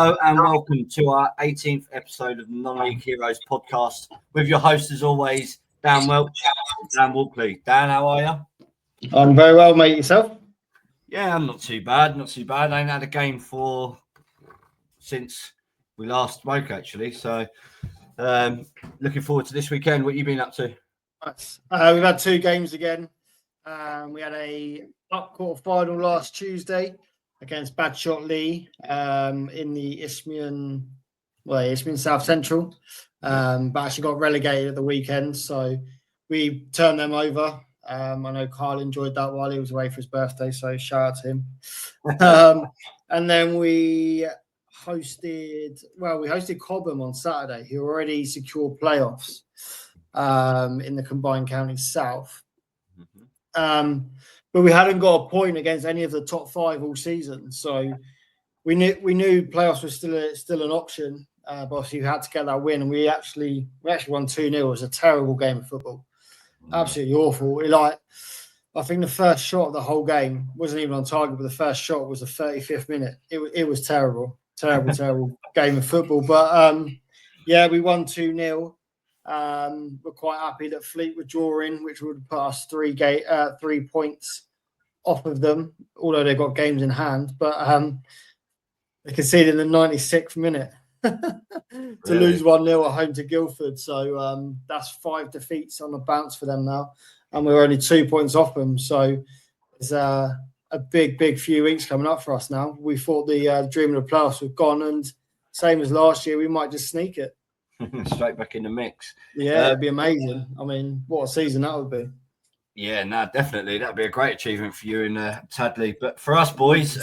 Hello and welcome to our 18th episode of the Non-League Heroes podcast with your host as always, Dan Welch and Dan Woodley. Dan, how are you? I'm very well, mate. Yourself? Yeah, I'm not too bad. I ain't had a game since we last spoke actually. So looking forward to this weekend. What have you been up to? We've had two games again. We had a up quarter final last Tuesday against Badshot Lee in the Isthmian South Central, but actually got relegated at the weekend. So we turned them over. I know Kyle enjoyed that while he was away for his birthday, so shout out to him. And then we hosted Cobham on Saturday, who already secured playoffs in the Combined Counties South. But we hadn't got a point against any of the top five all season, so we knew playoffs was still an option. But obviously, we had to get that win, and we actually won 2-0. It was a terrible game of football, absolutely awful. I think the first shot of the whole game wasn't even on target, but the first shot was the 35th minute. It was terrible game of football. But we won 2-0. We're quite happy that Fleet were drawing, which would put us 3 points off of them, although they've got games in hand. But they conceded in the 96th minute to lose 1-0 at home to Guildford. So that's 5 defeats on the bounce for them now, and we're only 2 points off them. So it's a big few weeks coming up for us now. We thought the dream of the playoffs was gone, and same as last year, we might just sneak it. Straight back in the mix. Yeah, it'd be amazing. I mean, what a season that would be. Yeah, no, definitely. That'd be a great achievement for you in Tadley. But for us boys,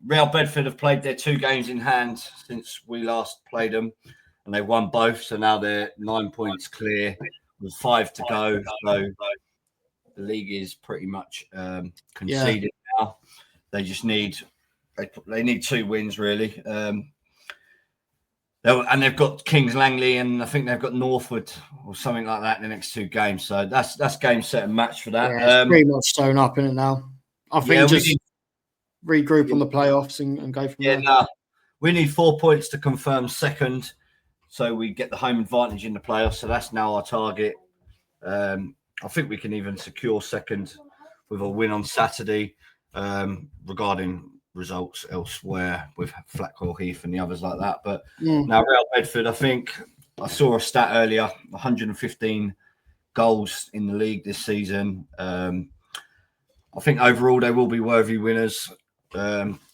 Real Bedford have played their 2 games in hand since we last played them, and they won both. So now they're 9 points clear with 5 to go. So the league is pretty much conceded now. They just need 2 wins really. And they've got Kings Langley, and I think they've got Northwood or something like that in the next 2 games. So that's game, set, and match for that. Yeah, it's pretty much sewn up in it now. I think just regroup on the playoffs and go from there. No, we need 4 points to confirm second, so we get the home advantage in the playoffs. So that's now our target. I think we can even secure second with a win on Saturday. Regarding results elsewhere with Flackwell Heath and the others like that. But now Real Bedford, I think I saw a stat earlier, 115 goals in the league this season. I think overall they will be worthy winners.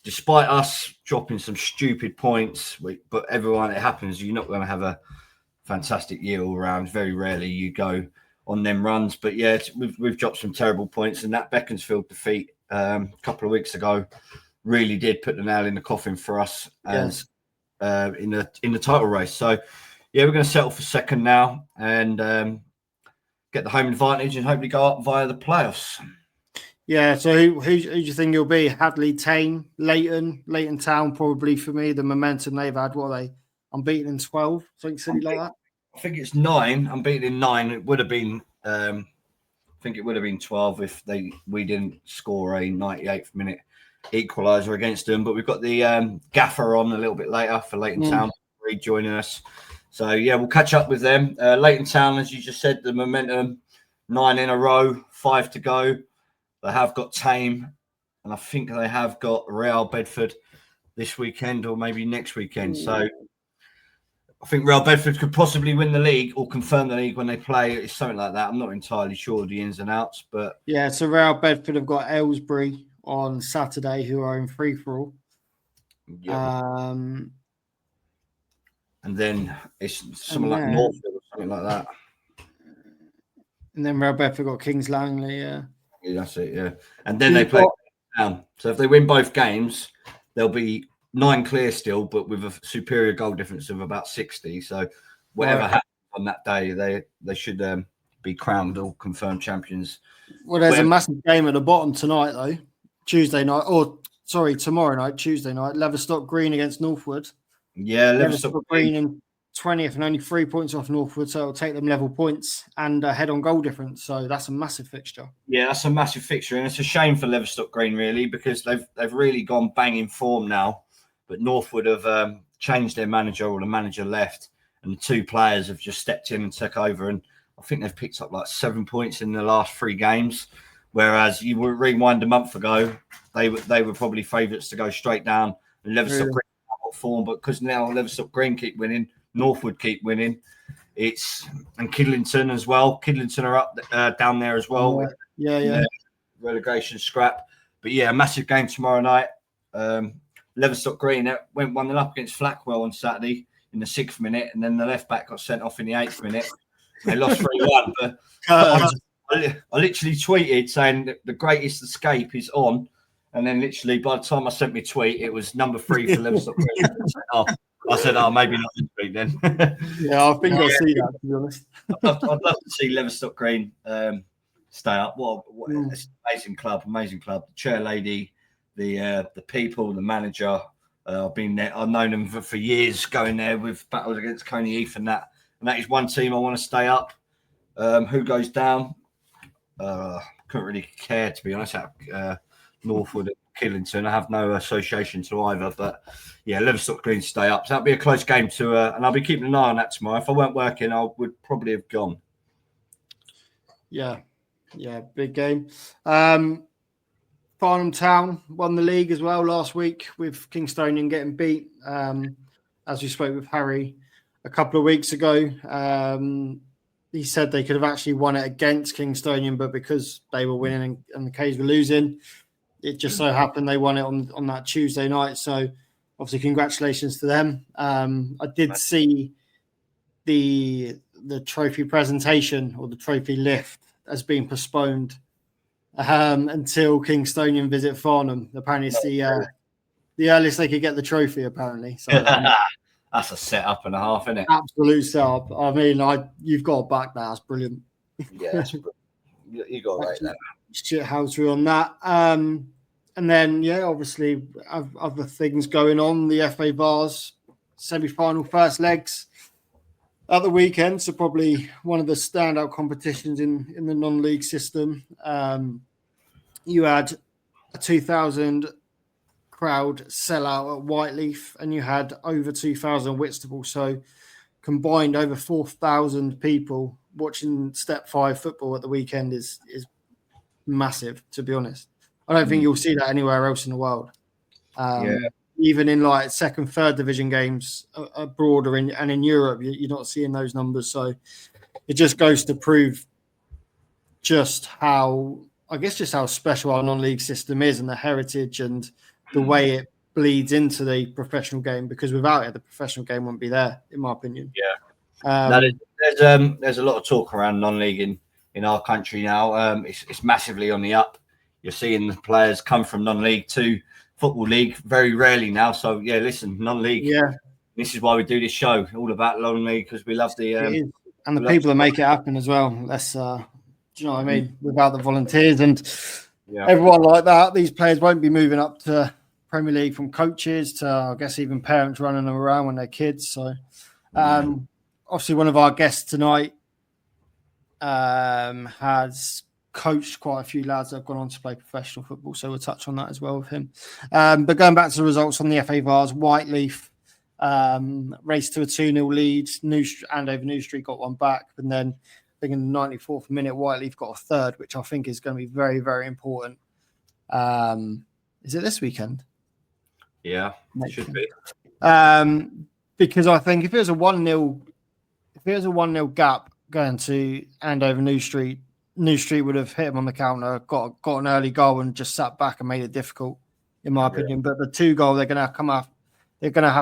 Despite us dropping some stupid points, but everyone, it happens. You're not going to have a fantastic year all around. Very rarely you go on them runs. But yeah, we've dropped some terrible points, and that Beaconsfield defeat a couple of weeks ago really did put the nail in the coffin for us as in the title race. So yeah, we're going to settle for second now and get the home advantage and hopefully go up via the playoffs. Yeah, so who do you think you'll be? Hadley, Tame, Leighton Town, probably for me. The momentum they've had, what are they? Unbeaten in 12, something silly like that. I think it's 9. Unbeaten in 9. It would have been, I think it would have been 12 if we didn't score a 98th minute equaliser against them. But we've got the gaffer on a little bit later for Leighton Town rejoining us. So yeah, we'll catch up with them. Leighton Town, as you just said, the momentum, 9 in a row, 5 to go. They have got Tame, and I think they have got Real Bedford this weekend or maybe next weekend. So I think Real Bedford could possibly win the league or confirm the league when they play. It's something like that. I'm not entirely sure of the ins and outs, but yeah. So Real Bedford have got Aylesbury on Saturday, who are in free for all. Yeah. And then it's something like Northwood or something like that. And then Real Bedford got Kings Langley, yeah, that's it, yeah. And then they play down. So if they win both games, they'll be 9 clear still, but with a superior goal difference of about 60. So whatever happens on that day, they should be crowned or confirmed champions. Well, there's a massive game at the bottom tonight, though. Tomorrow night, Tuesday night. Leverstock Green against Northwood. Yeah, Leverstock Green in 20th and only 3 points off Northwood, so it'll take them level points and head on goal difference. So that's a massive fixture. Yeah, that's a massive fixture, and it's a shame for Leverstock Green really, because they've really gone banging form now. but Northwood have changed their manager, or the manager left, and the 2 players have just stepped in and took over. And I think they've picked up like 7 points in the last 3 games. Whereas you would rewind a month ago, they were probably favourites to go straight down. And Leverstock Green got form, but because now Leverstock Green keep winning, Northwood keep winning. And Kidlington as well. Kidlington are up down there as well. Yeah. Relegation scrap. But yeah, a massive game tomorrow night. Leverstock Green went 1-0 up against Flackwell on Saturday in the 6th minute, and then the left back got sent off in the 8th minute. They lost 3-1. But I literally tweeted saying that the greatest escape is on, and then literally by the time I sent my tweet, it was number 3 for Leverstock Green. I said, maybe not this week then. Yeah, I think I'll see that, to be honest. I'd love to see Leverstock Green stay up. It's an amazing club. The chair lady, the people, the manager. I've been there. I've known them for years, going there with battles against Coney Heath and that. And that is one team I want to stay up. Who goes down? Couldn't really care, to be honest. Northwood and Kidlington. I have no association to either, but yeah, Leverstock Green stay up. So that'll be a close game and I'll be keeping an eye on that tomorrow. If I weren't working, I would probably have gone. Yeah, big game. Farnham Town won the league as well last week, with Kingstonian getting beat. As we spoke with Harry a couple of weeks ago, he said they could have actually won it against Kingstonian, but because they were winning and the K's were losing, it just so happened they won it on that Tuesday night. So obviously congratulations to them. I did see the trophy presentation, or the trophy lift, has been postponed until Kingstonian visit Farnham. Apparently it's the earliest they could get the trophy, apparently. So that's a setup and a half, isn't it? Absolute setup. I mean, you've got to back that. That's brilliant. Yeah, that's brilliant. You got to rate that. Shit house through on that. And then, obviously, other things going on. The FA Vars semi-final first legs at the weekend, so probably one of the standout competitions in the non-league system. You had a 2,000 crowd sellout at Whiteleaf, and you had over 2,000 Whitstable. So combined, over 4,000 people watching Step 5 football at the weekend is massive, to be honest. I don't think you'll see that anywhere else in the world. Even in like second, third division games abroad and in Europe, you're not seeing those numbers. So it just goes to prove just how special our non-league system is, and the heritage and the way it bleeds into the professional game, because without it, the professional game wouldn't be there, in my opinion. There's a lot of talk around non-league in our country now. It's massively on the up. You're seeing the players come from non-league to football league very rarely now. So yeah, listen, non-league. Yeah, this is why we do this show, all about non-league, because we love the and the people that make it happen as well. Let's, do you know what I mean? Without the volunteers and everyone like that, these players won't be moving up to Premier League from coaches to, I guess, even parents running them around when they're kids. So obviously one of our guests tonight has coached quite a few lads that have gone on to play professional football, so we'll touch on that as well with him. But going back to the results on the FA Vars, Whiteleaf raced to a 2-0 lead. Andover New Street got one back, and then I think in the 94th minute, Whiteleaf got a third, which I think is going to be very, very important. Is it this weekend? Yeah, it should be. Because I think if it was a 1-0 gap going to Andover New Street would have hit him on the counter, got an early goal, and just sat back and made it difficult, in my opinion. But the 2-goal, they're going to have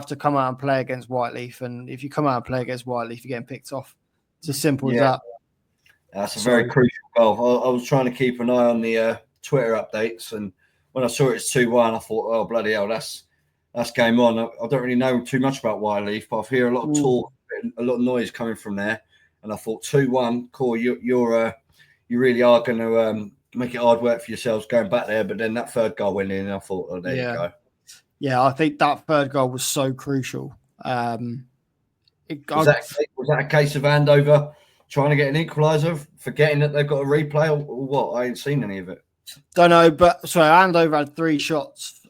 to come out and play against Whiteleaf, and if you come out and play against Whiteleaf, you're getting picked off. It's as simple as that. That's a very crucial goal. I was trying to keep an eye on the Twitter updates, and when I saw it's 2-1, I thought, oh bloody hell, that's game on. I don't really know too much about Whiteleaf, but I hear a lot of talk, a lot of noise coming from there, and I thought 2-1, Cor, you really are going to make it hard work for yourselves going back there. But then that third goal went in, and I thought, oh, there you go. Yeah, I think that third goal was so crucial. Was that a case of Andover trying to get an equaliser, forgetting that they've got a replay, or what? I ain't seen any of it. Don't know, but Andover had 3 shots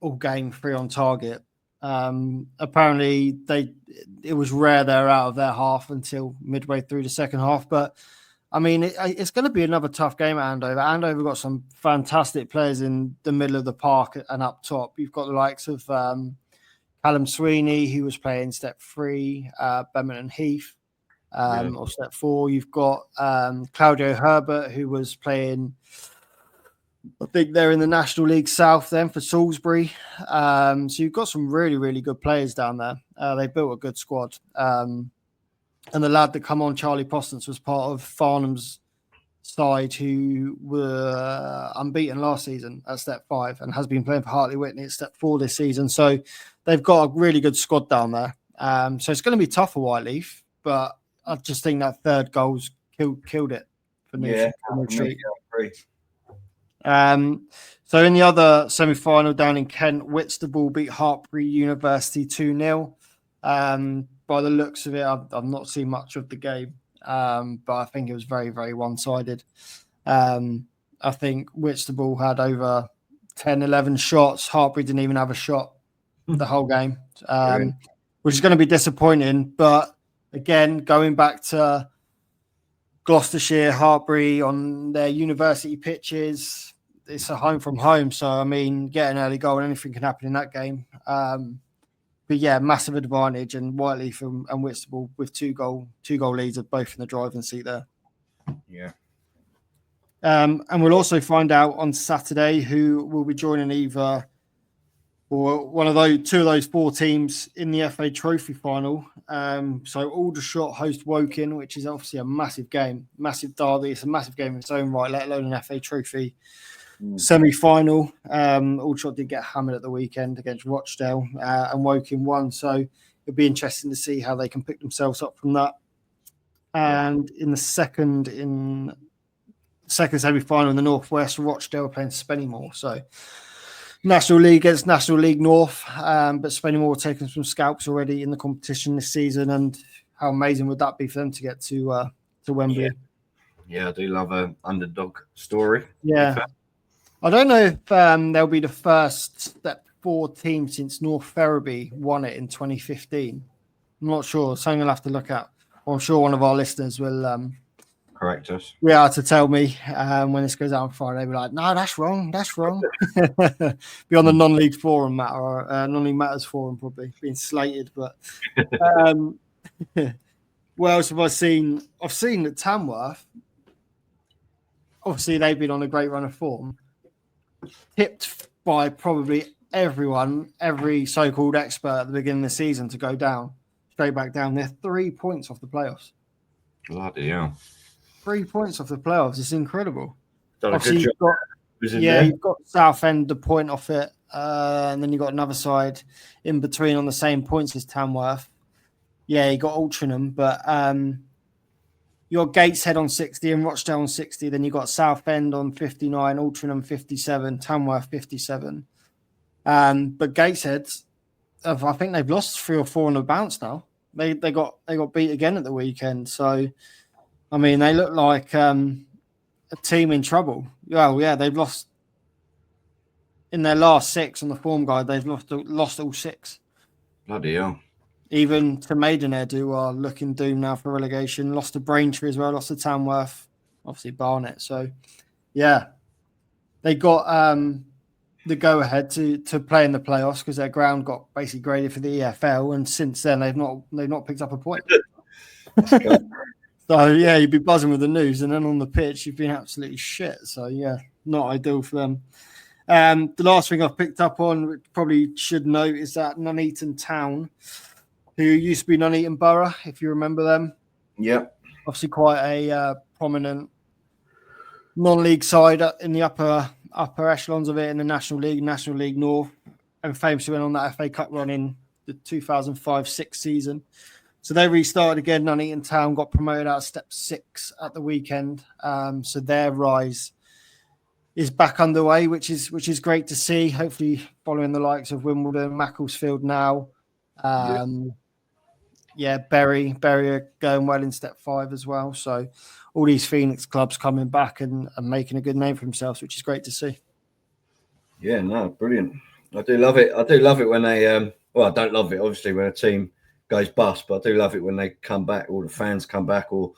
all game, 3 on target. Apparently, it was rare they're out of their half until midway through the second half. But I mean, it's going to be another tough game at Andover. Andover got some fantastic players in the middle of the park and up top. You've got the likes of Callum Sweeney, who was playing step 3, Bedminton Heath, or step 4. You've got Claudio Herbert, who was playing, I think they're in the National League South then for Salisbury. So you've got some really, really good players down there. They built a good squad. And the lad that come on, Charlie Postons, was part of Farnham's side, who were unbeaten last season at step 5 and has been playing for Hartley Whitney at step 4 this season. So they've got a really good squad down there. So it's going to be tough for Whiteleaf, but I just think that third goal's killed it for New Street. So in the other semi-final down in Kent, Whitstable beat Hartpury University 2-0. By the looks of it, I've not seen much of the game, but I think it was very, very one-sided. I think Whitstable had over 10, 11 shots. Hartpury didn't even have a shot the whole game, which is going to be disappointing. But again, going back to Gloucestershire, Hartpury on their university pitches, it's a home from home. So, I mean, get an early goal and anything can happen in that game. But yeah, massive advantage, and Whiteleaf and Whitstable with two goal leads are both in the driving seat there. Yeah. And we'll also find out on Saturday who will be joining either or two of those 4 teams in the FA Trophy final. So Aldershot host Woking, which is obviously a massive game, massive derby. It's a massive game in its own right, let alone an FA Trophy semi-final. Aldershot did get hammered at the weekend against Rochdale, and Woking won. So it'll be interesting to see how they can pick themselves up from that. And in the second semi-final in the Northwest, Rochdale are playing Spennymoor. So National League against National League North, but Spennymoor are taking some scalps already in the competition this season. And how amazing would that be for them to get to Wembley? Yeah, I do love an underdog story. Yeah. I don't know if they'll be the first step 4 team since North Ferriby won it in 2015. I'm not sure. Something I'll have to look at. Well, I'm sure one of our listeners will correct us. Yeah, to tell me when this goes out on Friday. They'll be like, no, that's wrong. That's wrong. Be on the non-league forum non-league matters forum, probably being slated. But what else have I seen? I've seen that Tamworth, obviously they've been on a great run of form, tipped by probably everyone, every so-called expert at the beginning of the season to go down, straight back down. They're 3 points off the playoffs. Bloody hell. 3 points off the playoffs. It's incredible. Done a good job. You've got Southend a point off it, and then you've got another side in between on the same points as Tamworth. Yeah, you got Altrincham, but you got Gateshead on 60 and Rochdale on 60. Then you got Southend on 59, Altrincham 57, Tamworth 57. But Gateshead, I think they've lost 3 or 4 on the bounce now. They got beat again at the weekend. So, I mean, they look like a team in trouble. Well, yeah, they've lost in their last 6 on the form guide. They've lost all 6. Bloody hell. Even to Maidenhead, who are looking doomed now for relegation. Lost to Braintree as well, lost to Tamworth, obviously Barnet. So, yeah, they got the go-ahead to play in the playoffs because their ground got basically graded for the EFL, and since then they've not picked up a point. So, yeah, you'd be buzzing with the news, and then on the pitch, you've been absolutely shit. So, yeah, not ideal for them. The last thing I've picked up on, which probably should note, is that Nuneaton Town, who used to be Nuneaton Borough, if you remember them. Yep. Obviously quite a prominent non-league side in the upper echelons of it in the National League North, and famously went on that FA Cup run in the 2005-06 season. So they restarted again. Nuneaton Town got promoted out of Step 6 at the weekend. So their rise is back underway, which is great to see. Hopefully following the likes of Wimbledon, Macclesfield now. Bury are going well in Step 5 as well. So all these Phoenix clubs coming back and making a good name for themselves, which is great to see. Yeah, no, brilliant. I do love it. I do love it when they. Well, I don't love it obviously when a team goes bust, but I do love it when they come back, or the fans come back, or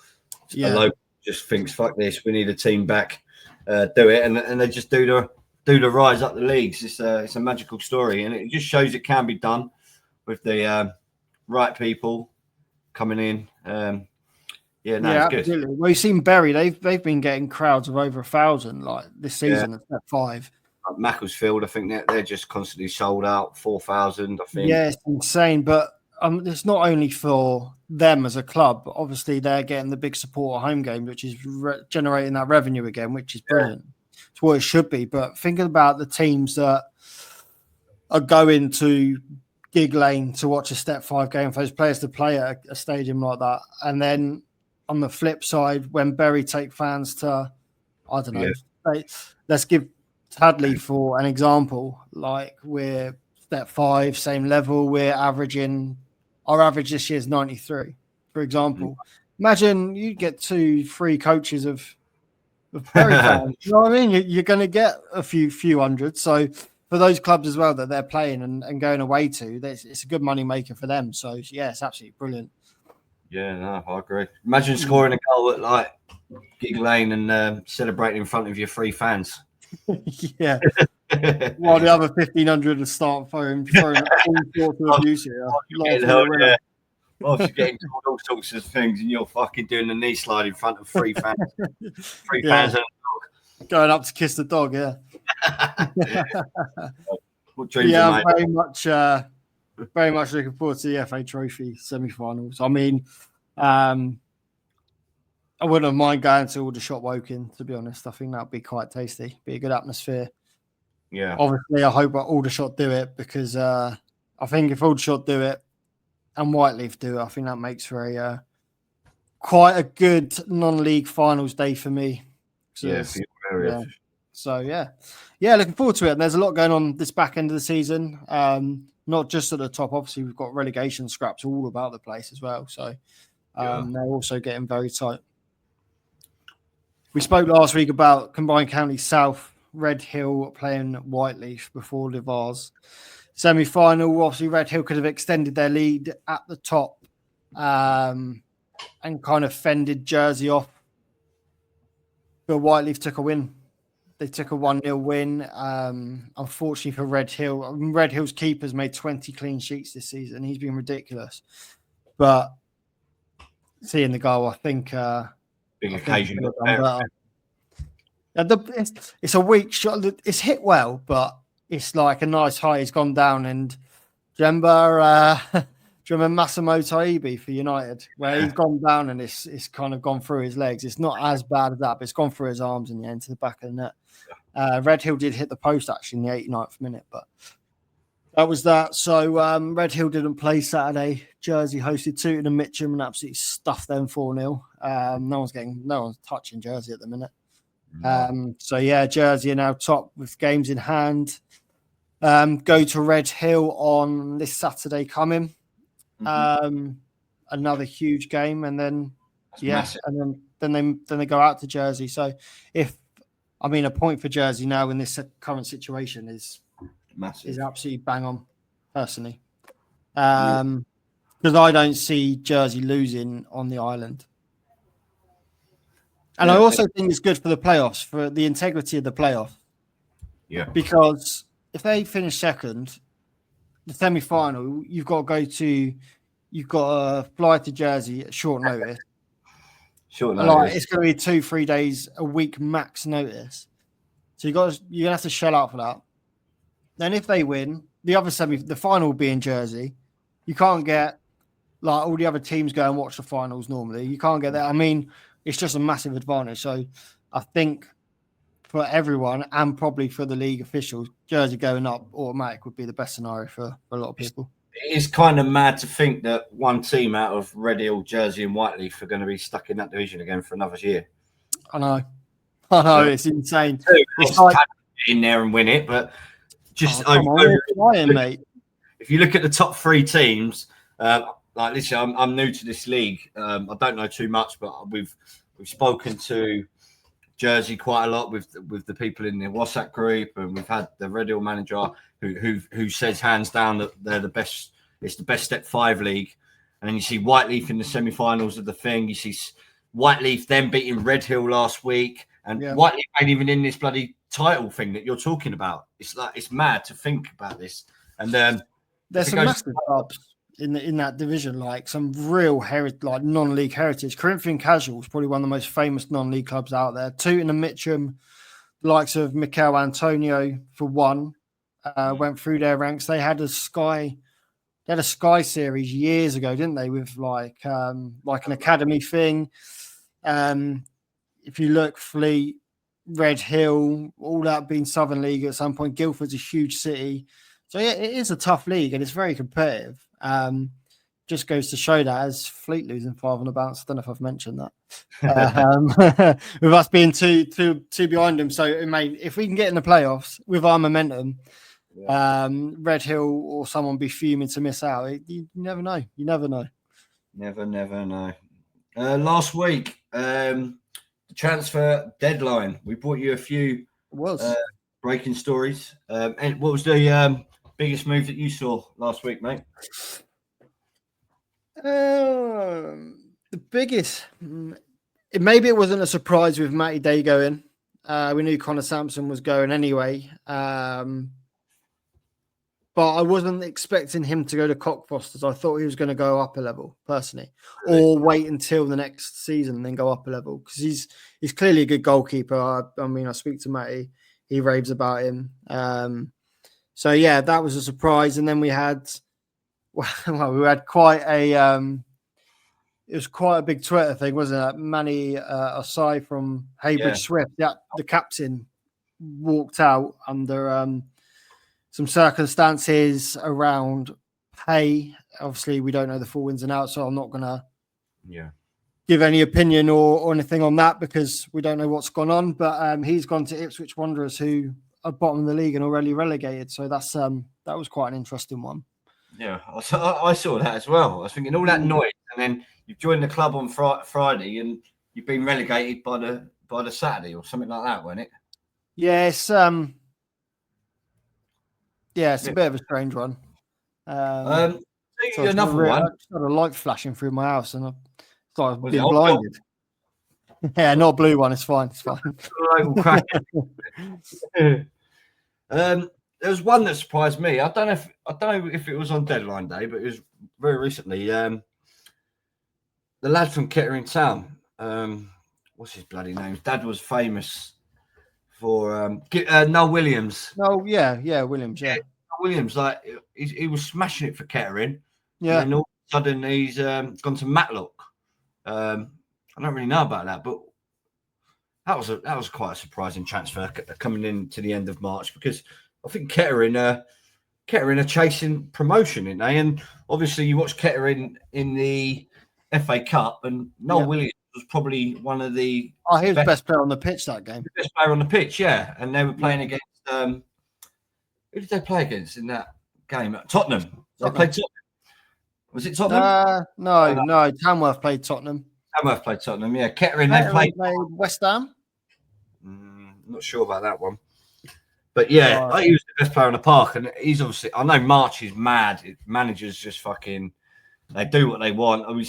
a local just thinks, "Fuck this, we need a team back." Do it, and they just do the rise up the leagues. It's a magical story, and it just shows it can be done with the right people coming in. It's absolutely. good. Well, you've seen Bury; they've been getting crowds of over 1,000 like this season at step 5. Macclesfield, I think they're just constantly sold out. 4,000, I think. Yeah, it's insane. But it's not only for them as a club. But obviously, they're getting the big support at home games, which is generating that revenue again, which is brilliant. It's what it should be. But thinking about the teams that are going to Gig Lane to watch a step 5 game, for those players to play at a stadium like that, and then on the flip side, when Bury take fans to, I don't know, let's give Tadley for an example. Like we're step 5, same level. Our average this year is 93, for example. Imagine you get 2-3 coaches of Bury fans. You know what I mean? You're going to get a few hundred. So for those clubs as well that they're playing and going away to, it's a good money maker for them. So yeah, it's absolutely brilliant. Yeah, no, I agree. Imagine scoring a goal at like Gig Lane and celebrating in front of your 3 fans. Yeah. While the other 1,500 will start throwing all sorts of abuse here. Whilst you're getting told all sorts of things and you're fucking doing the knee slide in front of 3 fans. 3 fans and a dog. Going up to kiss the dog, yeah. I'm very much looking forward to the FA Trophy semi-finals. I mean, I wouldn't mind going to Aldershot Woking, to be honest. I think that'd be quite tasty. Be a good atmosphere. Yeah. Obviously, I hope Aldershot do it because I think if Aldershot do it and Whiteleaf do it, I think that makes for quite a good non-league finals day for me. So, looking forward to it. And there's a lot going on this back end of the season. Not just at the top. Obviously, we've got relegation scraps all about the place as well. So they're also getting very tight. We spoke last week about Combined County South, Red Hill playing Whiteleaf before the Vars semi-final. Obviously, Red Hill could have extended their lead at the top and kind of fended Jersey off. But Whiteleaf took a win. They took a 1-0 win. Unfortunately for Red Hill, Red Hill's keeper's made 20 clean sheets this season. He's been ridiculous. But seeing the goal, I think big occasion. It's a weak shot. It's hit well, but it's like a nice high. He's gone down, and do you remember Massimo Taibbi for United, where he's gone down and it's kind of gone through his legs. It's not as bad as that, but it's gone through his arms in the end to the back of the net. Red Hill did hit the post actually in the 89th minute, but that was that. So Red Hill didn't play Saturday. Jersey hosted Tooting and Mitcham and absolutely stuffed them 4-0. No one's touching Jersey at the minute. Jersey are now top with games in hand. Go to Red Hill on this Saturday coming. Another huge game, and then then they go out to Jersey. So a point for Jersey now in this current situation is massive. Is absolutely bang on, personally. Because I don't see Jersey losing on the island. And I also think it's good for the playoffs, for the integrity of the playoff. Yeah. Because if they finish second, the semi-final, you've got to fly to Jersey at short notice. It's going to be 2-3 days a week max notice. So you're going to have to shell out for that. Then if they win, the final will be in Jersey. You can't get like all the other teams go and watch the finals normally. You can't get that. I mean, it's just a massive advantage. So I think for everyone and probably for the league officials, Jersey going up automatic would be the best scenario for a lot of people. It's kind of mad to think that one team out of Red Hill, Jersey and Whiteleaf are going to be stuck in that division again for another year. I know, it's insane. It's like in there and win it, but just mate. If you look at the top 3 teams, like listen, I'm new to this league. I don't know too much, but we've spoken to jersey quite a lot with the people in the WhatsApp group, and we've had the Red Hill manager who says hands down that they're the best. It's the best Step 5 league, and then you see Whiteleaf in the semi-finals of the thing. You see Whiteleaf then beating Red Hill last week, and Whiteleaf ain't even in this bloody title thing that you're talking about. It's like it's mad to think about this. And then there's some massive clubs in that division, like some real like non-league heritage. Corinthian Casual is probably one of the most famous non-league clubs out there. Tooting and Mitcham, the likes of Mikel Antonio for one, went through their ranks. They had a Sky series years ago, didn't they? With like an academy thing. If you look, Fleet, Red Hill, all that being Southern League at some point. Guildford's a huge city. So yeah, it is a tough league and it's very competitive. Just goes to show that as Fleet losing 5 on the bounce. I don't know if I've mentioned that. With us being two behind them. So if we can get in the playoffs with our momentum, Red Hill or someone be fuming to miss out. You never know. You never know. Never know. Last week, the transfer deadline. We brought you a few breaking stories. And what was the biggest move that you saw last week, mate? The biggest. Maybe it wasn't a surprise with Matty Day going. We knew Connor Sampson was going anyway. But I wasn't expecting him to go to Cockfosters. I thought he was going to go up a level, personally, or wait until the next season and then go up a level because he's clearly a good goalkeeper. I speak to Matty, he raves about him. So yeah, that was a surprise. And then we had quite a it was quite a big Twitter thing, wasn't it? Manny Osai from Haybridge Swift, the captain, walked out under some circumstances around pay. Obviously, we don't know the full ins and outs, so I'm not going to give any opinion or anything on that because we don't know what's gone on. But he's gone to Ipswich Wanderers, who are bottom of the league and already relegated. So that was quite an interesting one. Yeah, I saw that as well. I was thinking all that noise, and then you've joined the club on Friday, and you've been relegated by the Saturday or something like that, wasn't it? Yeah, it's a bit of a strange one. Another one. I just had a light flashing through my house, and I thought I'd been blinded. Yeah, not a blue one. It's fine. There was one that surprised me. I don't know if it was on deadline day, but it was very recently. The lad from Kettering Town. What's his bloody name? His dad was famous for Noel Williams. Oh yeah, Williams. Yeah, Williams. Like he was smashing it for Kettering. Yeah. And then all of a sudden he's gone to Matlock. I don't really know about that, but that was quite a surprising transfer coming into the end of March because I think Kettering are chasing promotion, aren't they? And obviously you watch Kettering in the FA Cup, and Noel Williams was probably one of the. Oh, he was the best player on the pitch that game. The best player on the pitch, yeah. And they were playing against. Who did they play against in that game? Tottenham. They played Tottenham. Was it Tottenham? No. Tamworth played Tottenham. Tamworth played Tottenham, yeah. Kettering, they played West Ham. Not sure about that one. But yeah, he was the best player on the park. And he's obviously, I know March is mad. Managers just fucking, they do what they want. And we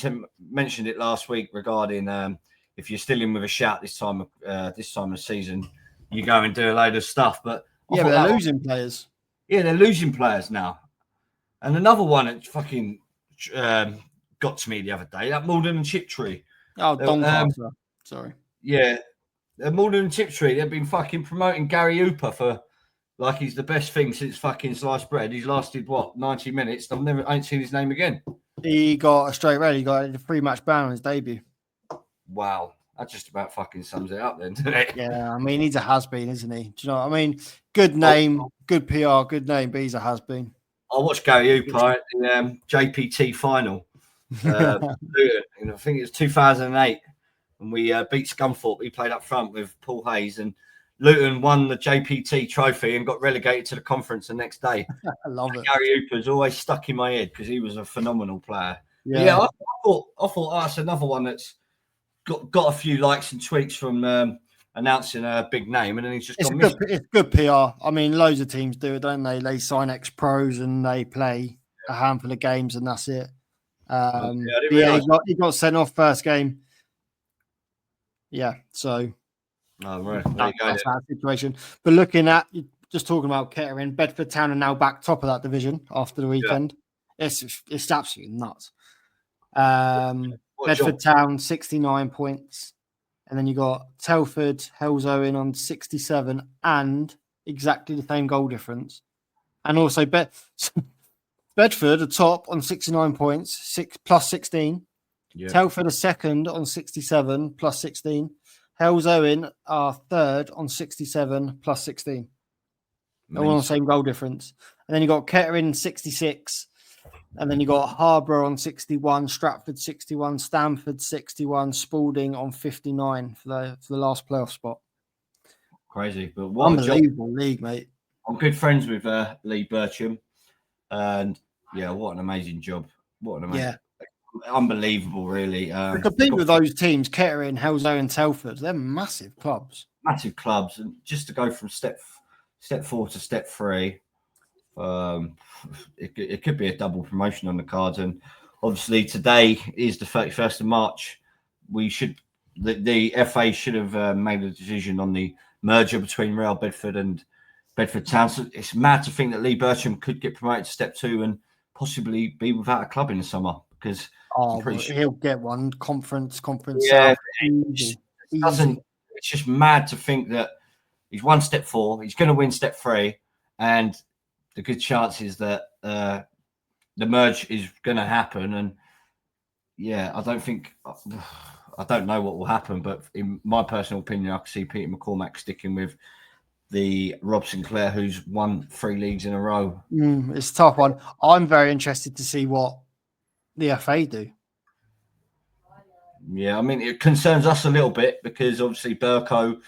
mentioned it last week regarding if you're still in with a shout this time of season, you go and do a load of stuff. But but they're losing players. Yeah, they're losing players now. And another one that fucking got to me the other day, that Malden and Chiptree. Oh, Doncaster. Sorry. Yeah. Malden and Chiptree, they've been fucking promoting Gary Hooper for like he's the best thing since fucking sliced bread. He's lasted, 90 minutes? I ain't seen his name again. He got a straight red. He got a 3-match ban on his debut. Wow. That just about fucking sums it up then, doesn't it? Yeah, I mean, he's a has-been, isn't he? Do you know what I mean? Good name, good PR, good name, but he's a has-been. I watched Gary Hooper at the JPT final. I think it was 2008. And we beat Scunthorpe. He played up front with Paul Hayes. And Luton won the JPT trophy and got relegated to the conference the next day. I love it. Gary Hooper's always stuck in my head because he was a phenomenal player. Yeah, I thought that's another one that's got a few likes and tweets from announcing a big name, and then he's just gone Good, missing. it's good PR. I mean, loads of teams do it, don't they? They sign ex-pros and they play a handful of games, and that's it. I didn't realise. He got sent off first game. Yeah, so Right. There you go. that's that situation. But looking at just talking about Kettering, Bedford Town are now back top of that division after the weekend. Yeah. It's absolutely nuts. Bedford Town 69 points, and then you got Telford, Hellsowen on 67, and exactly the same goal difference. And also Bedford are top on 69 points, plus 16. Yeah. Telford are second on 67 plus 16. Hellsowen are third on 67 plus 16. All on the same goal difference. And then you got Kettering 66. And then you got Harborough on 61, Stratford 61, Stamford 61, Spalding on 59 for the last playoff spot. Crazy, but what unbelievable league, mate. I'm good friends with Lee Bircham, and what an amazing job! What an amazing, unbelievable, really. To compete with those teams, Kettering, Hellsowen, Telford, they're massive clubs. Massive clubs, and just to go from step 4 to step 3. It could be a double promotion on the cards, and obviously today is the 31st of March. The FA should have made a decision on the merger between Real Bedford and Bedford Town. So it's mad to think that Lee Bircham could get promoted to step 2 and possibly be without a club in the summer, because he'll get one conference. Yeah, it's just mad to think that he's won step 4, he's going to win step 3, and the good chances that the merge is going to happen. And I don't know what will happen, but in my personal opinion, I can see Peter McCormack sticking with the Rob Sinclair, who's won 3 leagues in a row. It's a tough one. I'm very interested to see what the FA do. Yeah, I mean, it concerns us a little bit because obviously Burko,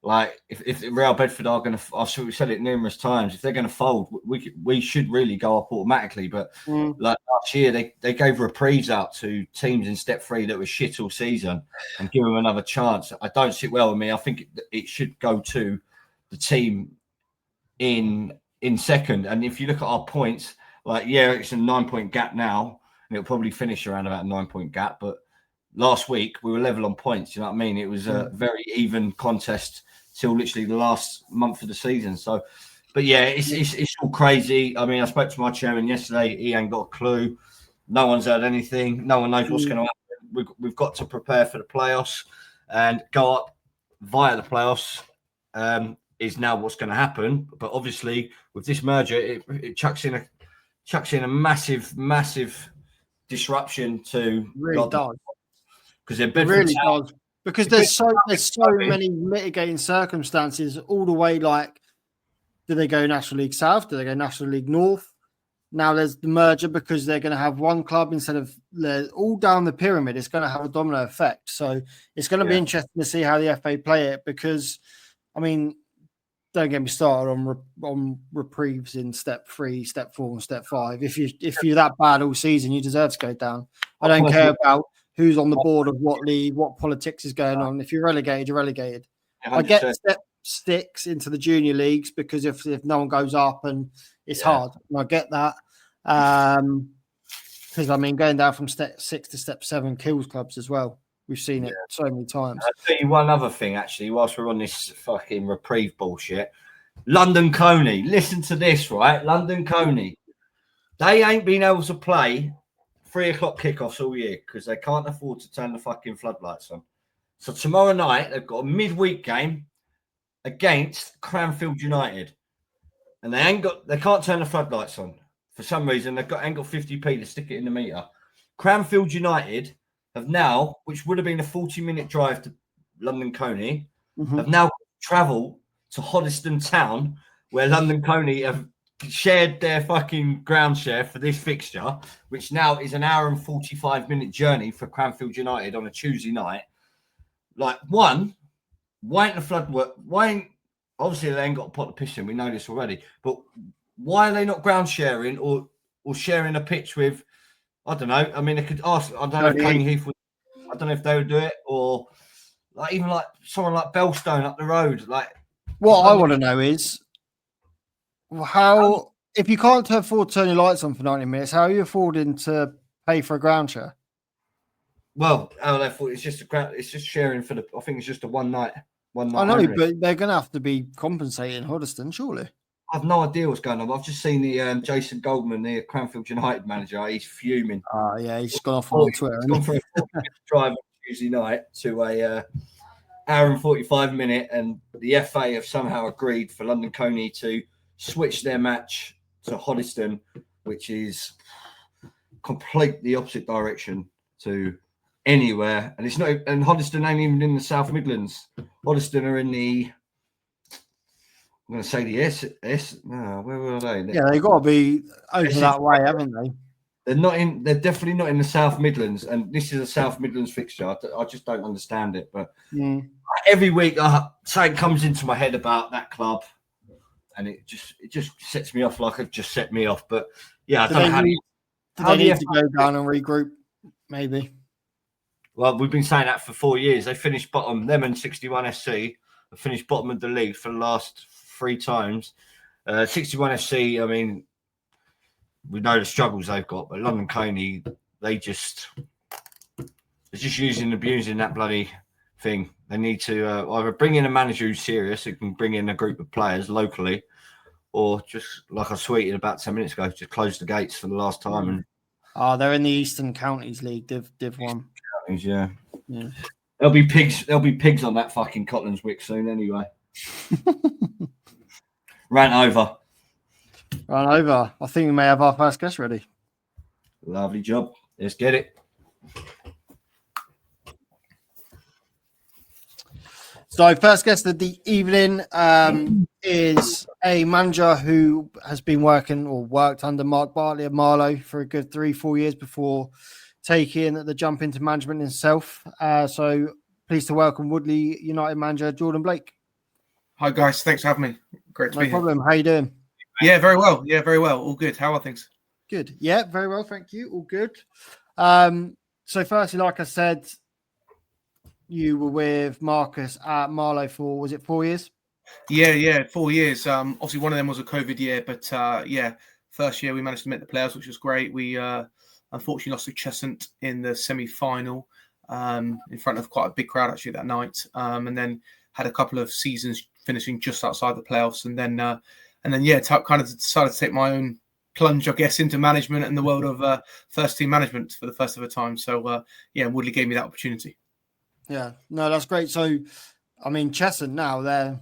like if Real Bedford are going to, we've said it numerous times, if they're going to fold, we should really go up automatically. But like last year, they gave reprieves out to teams in step 3 that were shit all season and give them another chance. I don't sit well with me. I think it should go to the team in second. And if you look at our points, like it's a 9-point gap now, and it'll probably finish around about a 9-point gap. But last week we were level on points. You know what I mean? It was a very even contest till literally the last month of the season. So, but it's all crazy. I mean, I spoke to my chairman yesterday. He ain't got a clue. No one's heard anything. No one knows what's going to happen. We've got to prepare for the playoffs and go up via the playoffs. Is now what's going to happen. But obviously, with this merger, it chucks in a massive disruption to really does. Because it really does. Because there's so many mitigating circumstances all the way. Like, do they go National League South? Do they go National League North? Now there's the merger because they're going to have one club instead of all down the pyramid. It's going to have a domino effect. So it's going to be interesting to see how the FA play it. Because, I mean, don't get me started on reprieves in step 3, step 4, and step 5. If you're that bad all season, you deserve to go down. I don't care about who's on the board of what league, what politics is going on. If you're relegated, you're relegated. 100%. I get step 6 into the junior leagues because if no one goes up and it's hard. And I get that. Because, I mean, going down from step 6 to step 7 kills clubs as well. We've seen it so many times. I'll tell you one other thing, actually, whilst we're on this fucking reprieve bullshit. London Coney. Listen to this, right? London Coney. They ain't been able to play 3 o'clock kickoffs all year because they can't afford to turn the fucking floodlights on. So tomorrow night, they've got a midweek game against Cranfield United. And they can't turn the floodlights on. For some reason, ain't got 50p to stick it in the meter. Cranfield United have now, which would have been a 40-minute drive to London Coney, have now travelled to Hoddesdon Town, where London Coney have shared their fucking ground share for this fixture, which now is an hour and 45-minute journey for Cranfield United on a Tuesday night. Like, why ain't the flood work? Obviously they ain't got a pot to piss in, we know this already, but why are they not ground sharing or sharing a pitch with, I don't know. I mean, they could ask. I don't know if Cane Heath would. I don't know if they would do it, or Like even like someone like Bellstone up the road. Like what I want to know is how, if you can't afford to turn your lights on for 90 minutes, how are you affording to pay for a ground share? Well, it's just a ground. It's just sharing for the. I think it's just a one night. I know, only. but they're going to have to be compensating Hoddesdon, surely. I've no idea what's going on. I've just seen the Jason Goldman, the Cranfield United manager. He's fuming. Oh, yeah, he's gone off on Twitter. He's gone for a drive on Tuesday night to a hour and 45 minute, and the FA have somehow agreed for London Coney to switch their match to Hoddesdon, which is completely opposite direction to anywhere. And it's not, and Hoddesdon ain't even in the South Midlands. Hoddesdon are in the, I'm going to say the S. No, where were they? Yeah, they've got to be over that way, haven't they? They're not in. They're definitely not in the South Midlands, and this is a South Midlands fixture. I just don't understand it. But every week, something comes into my head about that club, and it just sets me off. Like it just set me off. But yeah, I don't know how they need to go down and regroup, maybe. Well, we've been saying that for 4 years. They finished bottom. Them and 61 SC have finished bottom of the league for the last 3 times. 61 SC. I mean, we know the struggles they've got, but London Coney, they're just using and abusing that bloody thing. They need to either bring in a manager who's serious, who can bring in a group of players locally, or just like I tweeted about 10 minutes ago, just close the gates for the last time. And they're in the Eastern Counties League, Div 1. Yeah. There'll be pigs on that fucking Cotlands Wick soon anyway. Ran over. I think we may have our first guest ready. Lovely job. Let's get it. So first guest of the evening is a manager who has been worked under Mark Bartley at Marlow for a good 3-4 years before taking the jump into management himself. So pleased to welcome Woodley United manager Jordan Blake. Hi guys, thanks for having me. Great to be here. No problem. How you doing? Yeah, very well. All good. How are things? Good. Yeah, very well. Thank you. All good. So firstly, like I said, you were with Marcus at Marlow for, was it 4 years? Yeah, 4 years. Obviously one of them was a COVID year, but first year we managed to make the playoffs, which was great. We unfortunately lost to Cheshunt in the semi-final in front of quite a big crowd actually that night, and then had a couple of seasons finishing just outside the playoffs, and then kind of decided to take my own plunge, I guess, into management and the world of first team management for the first ever time. So Woodley gave me that opportunity. Yeah, no, that's great. So, I mean, Cheshunt now they're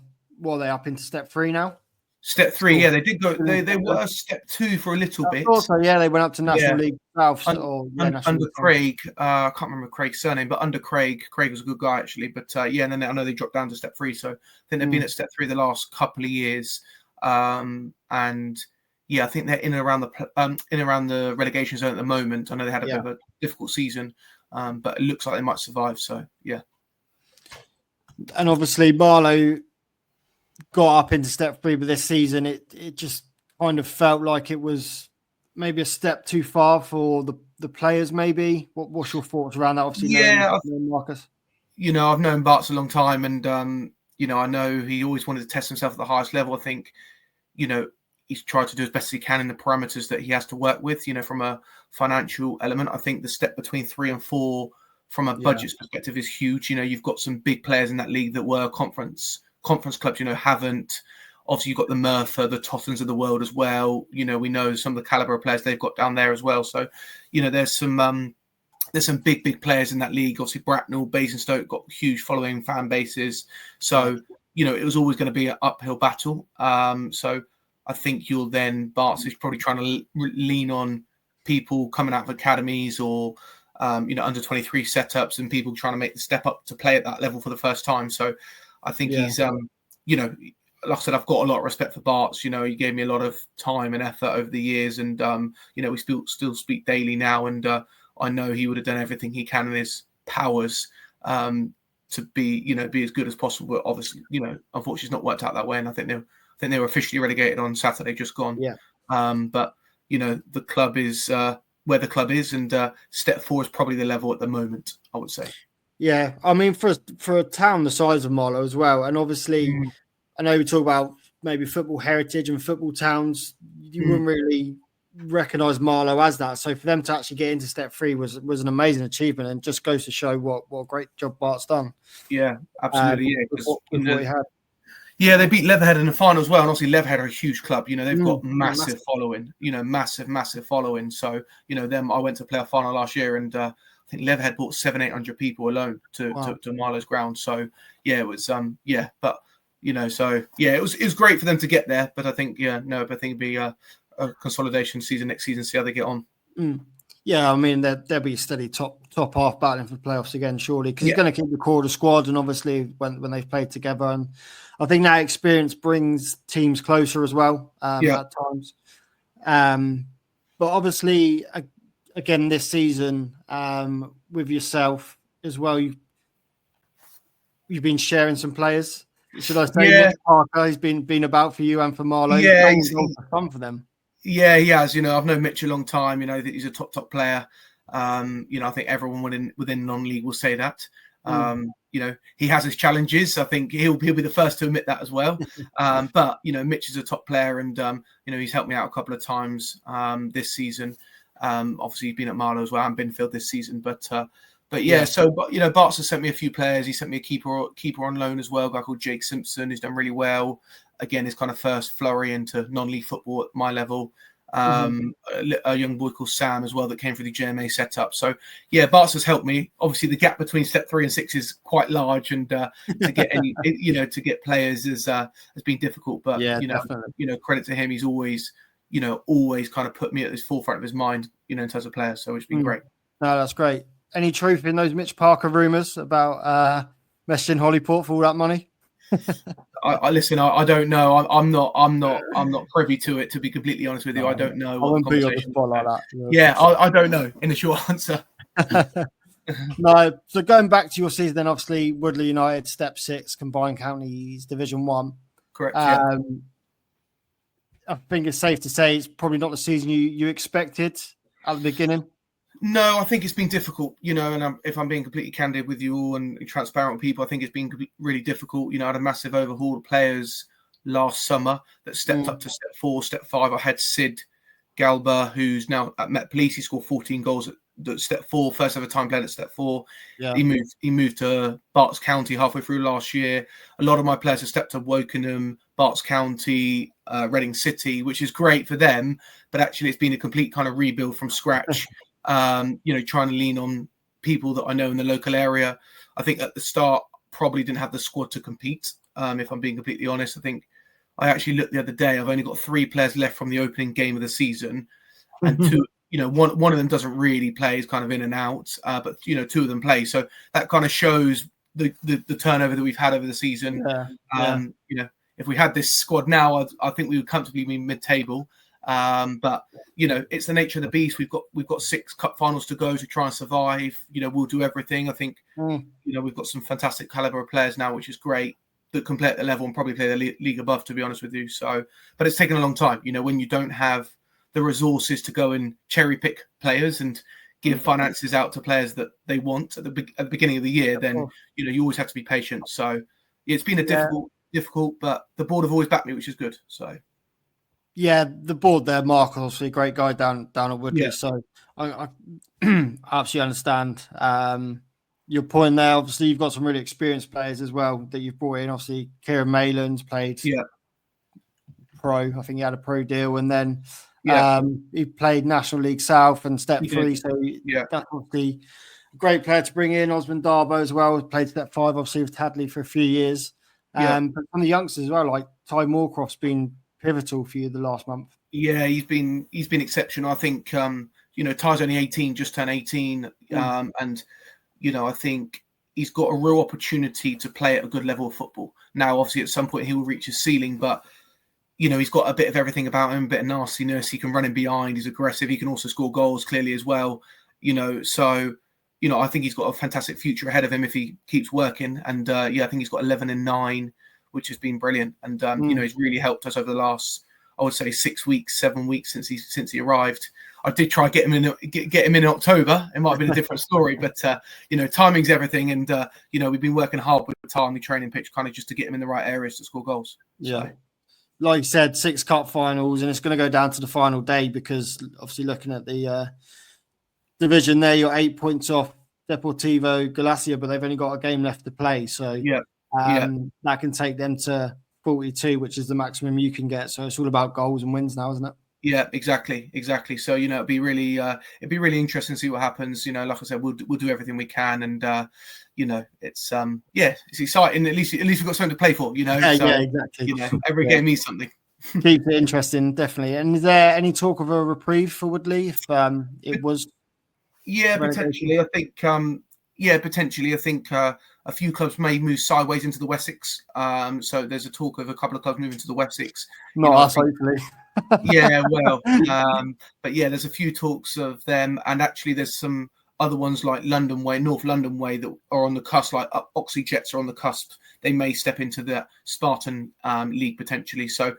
up into step 3 now. Step 3, yeah, they did go. They were step 2 for a little bit. Also, yeah, they went up to National League South. Under Craig, I can't remember Craig's surname, but under Craig was a good guy actually. But and then I know they dropped down to step 3. So I think they've been at step 3 the last couple of years. And I think they're in and around the relegation zone at the moment. I know they had a bit of a difficult season, but it looks like they might survive. So yeah. And obviously Marlow got up into step 3, but this season it just kind of felt like it was maybe a step too far for the players. Maybe what's your thoughts around that? Obviously, knowing Marcus. I've known Bart's a long time, and I know he always wanted to test himself at the highest level. I think he's tried to do as best as he can in the parameters that he has to work with. From a financial element, I think the step between 3 and 4 from a budget perspective is huge. You've got some big players in that league that were conference clubs, haven't. Obviously, you've got the Merthyr, the Tottens of the world as well. We know some of the caliber of players they've got down there as well. So, there's some big players in that league. Obviously, Bracknell, Basingstoke got huge following fan bases. So, it was always going to be an uphill battle. So I think Bart's is probably trying to lean on people coming out of academies or, under 23 setups and people trying to make the step up to play at that level for the first time. So I think he's, like I said, I've got a lot of respect for Bart's. He gave me a lot of time and effort over the years, and we still speak daily now. And I know he would have done everything he can in his powers to be as good as possible. But obviously, unfortunately, it's not worked out that way. And I think they were officially relegated on Saturday, just gone. Yeah. But the club is where the club is, and step 4 is probably the level at the moment, I would say. Yeah, I mean, for a town the size of Marlow as well, and obviously, I know we talk about maybe football heritage and football towns. You wouldn't really recognise Marlow as that. So for them to actually get into step 3 was an amazing achievement, and just goes to show what a great job Bart's done. Yeah, absolutely. Yeah, with what he had. Yeah, they beat Leatherhead in the final as well, and obviously Leatherhead are a huge club. You know, they've got massive following. You know, massive following. So you know, them. I went to play a final last year, and I think Leatherhead brought 700-800 people alone to Marlow's ground. So yeah, it was but you know, so yeah, it was great for them to get there. But I think I think it'd be a consolidation season next season. See how they get on. Yeah, I mean, there'll be a steady top half battling for the playoffs again, surely, because he's going to keep the core of the squad, and obviously when they've played together, and I think that experience brings teams closer as well at times. But obviously, again, this season with yourself as well, you've been sharing some players. Should I say, Mitch Parker? He's been about for you and for Marlow. Yeah, he's fun for them. Yeah, he has. You know, I've known Mitch a long time. You know, he's a top player. You know, I think everyone within non-league will say that. You know, he has his challenges. I think he'll be the first to admit that as well. But you know, Mitch is a top player, and you know, he's helped me out a couple of times this season. Obviously, he's been at Marlow as well and Binfield this season. But yeah. So you know, Bart's has sent me a few players. He sent me a keeper on loan as well, a guy called Jake Simpson, who's done really well. Again, his kind of first flurry into non-league football at my level. A young boy called Sam as well that came through the JMA setup. So yeah, Bart's has helped me. Obviously, the gap between step 3 and 6 is quite large, and to get to get players has been difficult. But you know, credit to him, he's always kind of put me at the forefront of his mind, you know, in terms of players. So it's been great. No, that's great. Any truth in those Mitch Parker rumours about messaging Hollyport for all that money? I listen. I don't know. I'm not privy to it. To be completely honest with you, I don't know. I won't be on the spot like that. Yeah, I don't know. In the short answer. No. So going back to your season, then obviously Woodley United, Step 6, Combined Counties, Division 1. Correct. I think it's safe to say it's probably not the season you expected at the beginning. No, I think it's been difficult, you know, and if I'm being completely candid with you all and transparent with people, I think it's been really difficult. You know, I had a massive overhaul of players last summer that stepped up to step 4, step 5. I had Sid Galba, who's now at Met Police. He scored 14 goals at step 4, first ever time playing at step 4. Yeah. He moved to Berks County halfway through last year. A lot of my players have stepped to Wokingham, Berks County, Reading City, which is great for them, but actually it's been a complete kind of rebuild from scratch. You know, trying to lean on people that I know in the local area. I think at the start probably didn't have the squad to compete. If I'm being completely honest, I think I actually looked the other day. I've only got 3 players left from the opening game of the season, and 2. You know, one of them doesn't really play; he's kind of in and out. But you know, 2 of them play, so that kind of shows the turnover that we've had over the season. You know, if we had this squad now, I think we would comfortably be mid-table. But you know, it's the nature of the beast. We've got 6 cup finals to go to try and survive. You know, we'll do everything. I think you know, we've got some fantastic caliber of players now, which is great, that can play at the level and probably play the league above, to be honest with you. So, but it's taken a long time. You know, when you don't have the resources to go and cherry pick players and give finances out to players that they want at the beginning of the year, then you know, you always have to be patient. So it's been a difficult, but the board have always backed me, which is good. So. Yeah, the board there, Mark, obviously a great guy down at Woodley. Yeah. So I absolutely understand your point there. Obviously, you've got some really experienced players as well that you've brought in. Obviously, Kieran Mayland's played pro. I think he had a pro deal, and then he played National League South and Step 3. So that's obviously a great player to bring in. Osman Darbo as well, played Step 5, obviously with Tadley for a few years. But from the youngsters as well, like Ty Moorcroft's been pivotal for you the last month. Yeah, he's been exceptional. I think you know, Ty's only 18, just turned 18, and you know, I think he's got a real opportunity to play at a good level of football. Now, obviously, at some point he will reach his ceiling, but you know, he's got a bit of everything about him, a bit of nastiness. He can run in behind. He's aggressive. He can also score goals clearly as well. You know, so you know, I think he's got a fantastic future ahead of him if he keeps working. And I think he's got 11 and 9. Which has been brilliant. And, you know, he's really helped us over the last, I would say 6 weeks, 7 weeks since he arrived. I did try get him in October. It might have been a different story, but timing's everything, and we've been working hard with the time, the training pitch, kind of just to get him in the right areas to score goals. Yeah, so. Like you said, 6 cup finals, and it's going to go down to the final day because obviously looking at the division there, you're 8 points off Deportivo Galicia, but they've only got a game left to play, so that can take them to 42, which is the maximum you can get. So it's all about goals and wins now, isn't it? Yeah, exactly. So it'd be really interesting to see what happens. Like I said, we'll do everything we can, and it's exciting. At least we've got something to play for. Exactly. Every game means something. Keeps it interesting, definitely. And is there any talk of a reprieve for Woodley if it was? Yeah, potentially. I think. Potentially. I think a few clubs may move sideways into the Wessex. So there's a talk of a couple of clubs moving to the Wessex. Not us, hopefully. Yeah, well, but yeah, there's a few talks of them, and actually there's some other ones like North London Way that are on the cusp, like Oxley Jets are on the cusp. They may step into the Spartan League potentially. So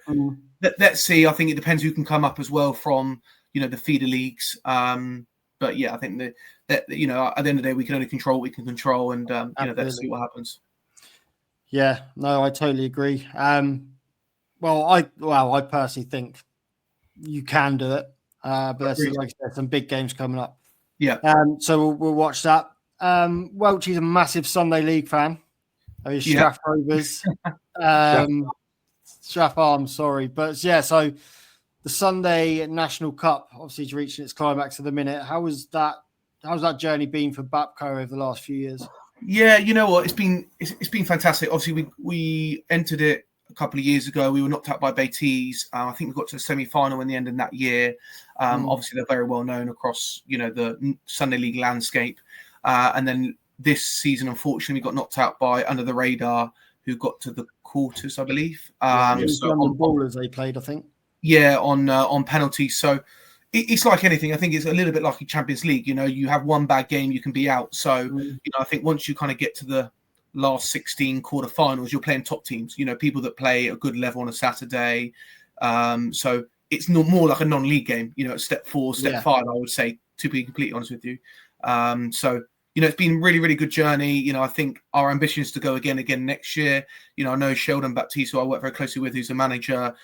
let's see. I think it depends who can come up as well from the feeder leagues. But yeah, I think that at the end of the day we can only control what we can control, and let's see what happens. Yeah, no, I totally agree. I personally think you can do it, but there's like I said, some big games coming up. Yeah. So we'll watch that. Welchie's a massive Sunday League fan. Strath Rovers, Strath Arms, sorry, but yeah. So the Sunday National Cup obviously is reaching its climax at the minute. How's that journey been for Bapco over the last few years? Yeah, you know what, it's been fantastic. Obviously, we entered it a couple of years ago. We were knocked out by Beatties. I think we got to the semi-final in the end of that year. Obviously, they're very well known across the Sunday League landscape. And then this season, unfortunately, we got knocked out by Under the Radar, who got to the quarters, I believe. So on Ballers they played, I think. Yeah, on penalties. So it's like anything. I think it's a little bit like a Champions League. You have one bad game, you can be out. So I think once you kind of get to the last 16 quarterfinals, you're playing top teams. People that play a good level on a Saturday. So it's more like a non-league game. Step 4, step 5, I would say, to be completely honest with you. So it's been a really, really good journey. I think our ambition is to go again next year. I know Sheldon Baptiste, who I work very closely with, who's a manager.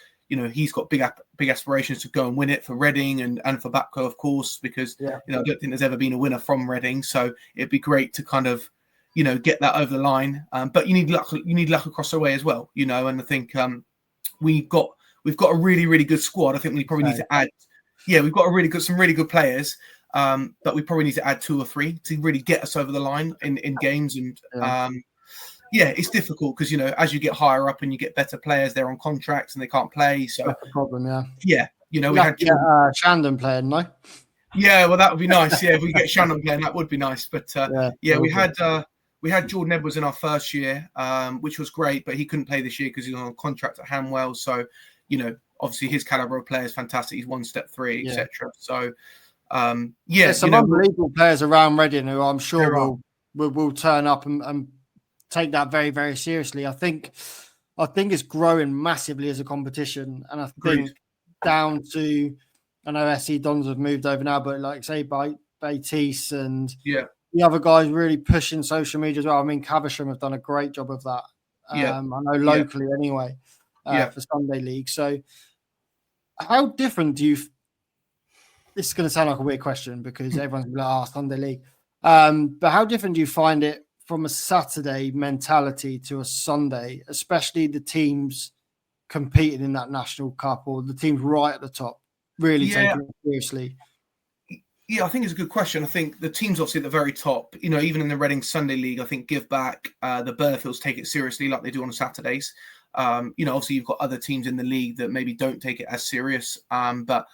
He's got big aspirations to go and win it for Reading and for Bapco, of course, because I don't think there's ever been a winner from Reading. So it'd be great to kind of get that over the line. But you need luck. You need luck across the way as well. And I think we've got a really, really good squad. I think we probably need to add. Yeah, we've got some really good players. But we probably need to add 2 or 3 to really get us over the line in games. And it's difficult because as you get higher up and you get better players, they're on contracts and they can't play. So that's the problem. Yeah. We had Shandon playing, no? Yeah, well, that would be nice. Yeah, if we get Shannon playing, that would be nice. But we had Jordan Edwards in our first year, which was great, but he couldn't play this year because he's on a contract at Hanwell. So, obviously his caliber of player is fantastic. He's won step 3, etc. So, there's some unbelievable players around Reading who I'm sure will turn up and take that very, very seriously. I think it's growing massively as a competition, and I think down to, I know SC Dons have moved over now, but like say by Beatties and the other guys really pushing social media as well. I mean, Caversham have done a great job of that. I know locally anyway for Sunday League. So how different do you? This is going to sound like a weird question because everyone's going to be like, Sunday League. But how different do you find it from a Saturday mentality to a Sunday, especially the teams competing in that National Cup or the teams right at the top, really taking it seriously? Yeah, I think it's a good question. I think the teams obviously at the very top, even in the Reading Sunday League, I think give back. The Burfields take it seriously like they do on Saturdays. Obviously you've got other teams in the league that maybe don't take it as serious. But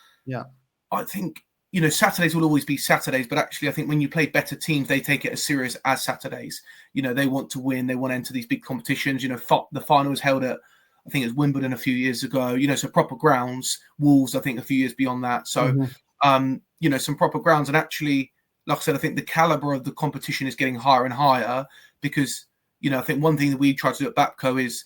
I think, Saturdays will always be Saturdays, but actually I think when you play better teams, they take it as serious as Saturdays. They want to win. They want to enter these big competitions. The final was held at, I think it was Wimbledon a few years ago, so proper grounds. Wolves, I think a few years beyond that. So, some proper grounds. And actually, like I said, I think the caliber of the competition is getting higher and higher because, I think one thing that we try to do at Bapco is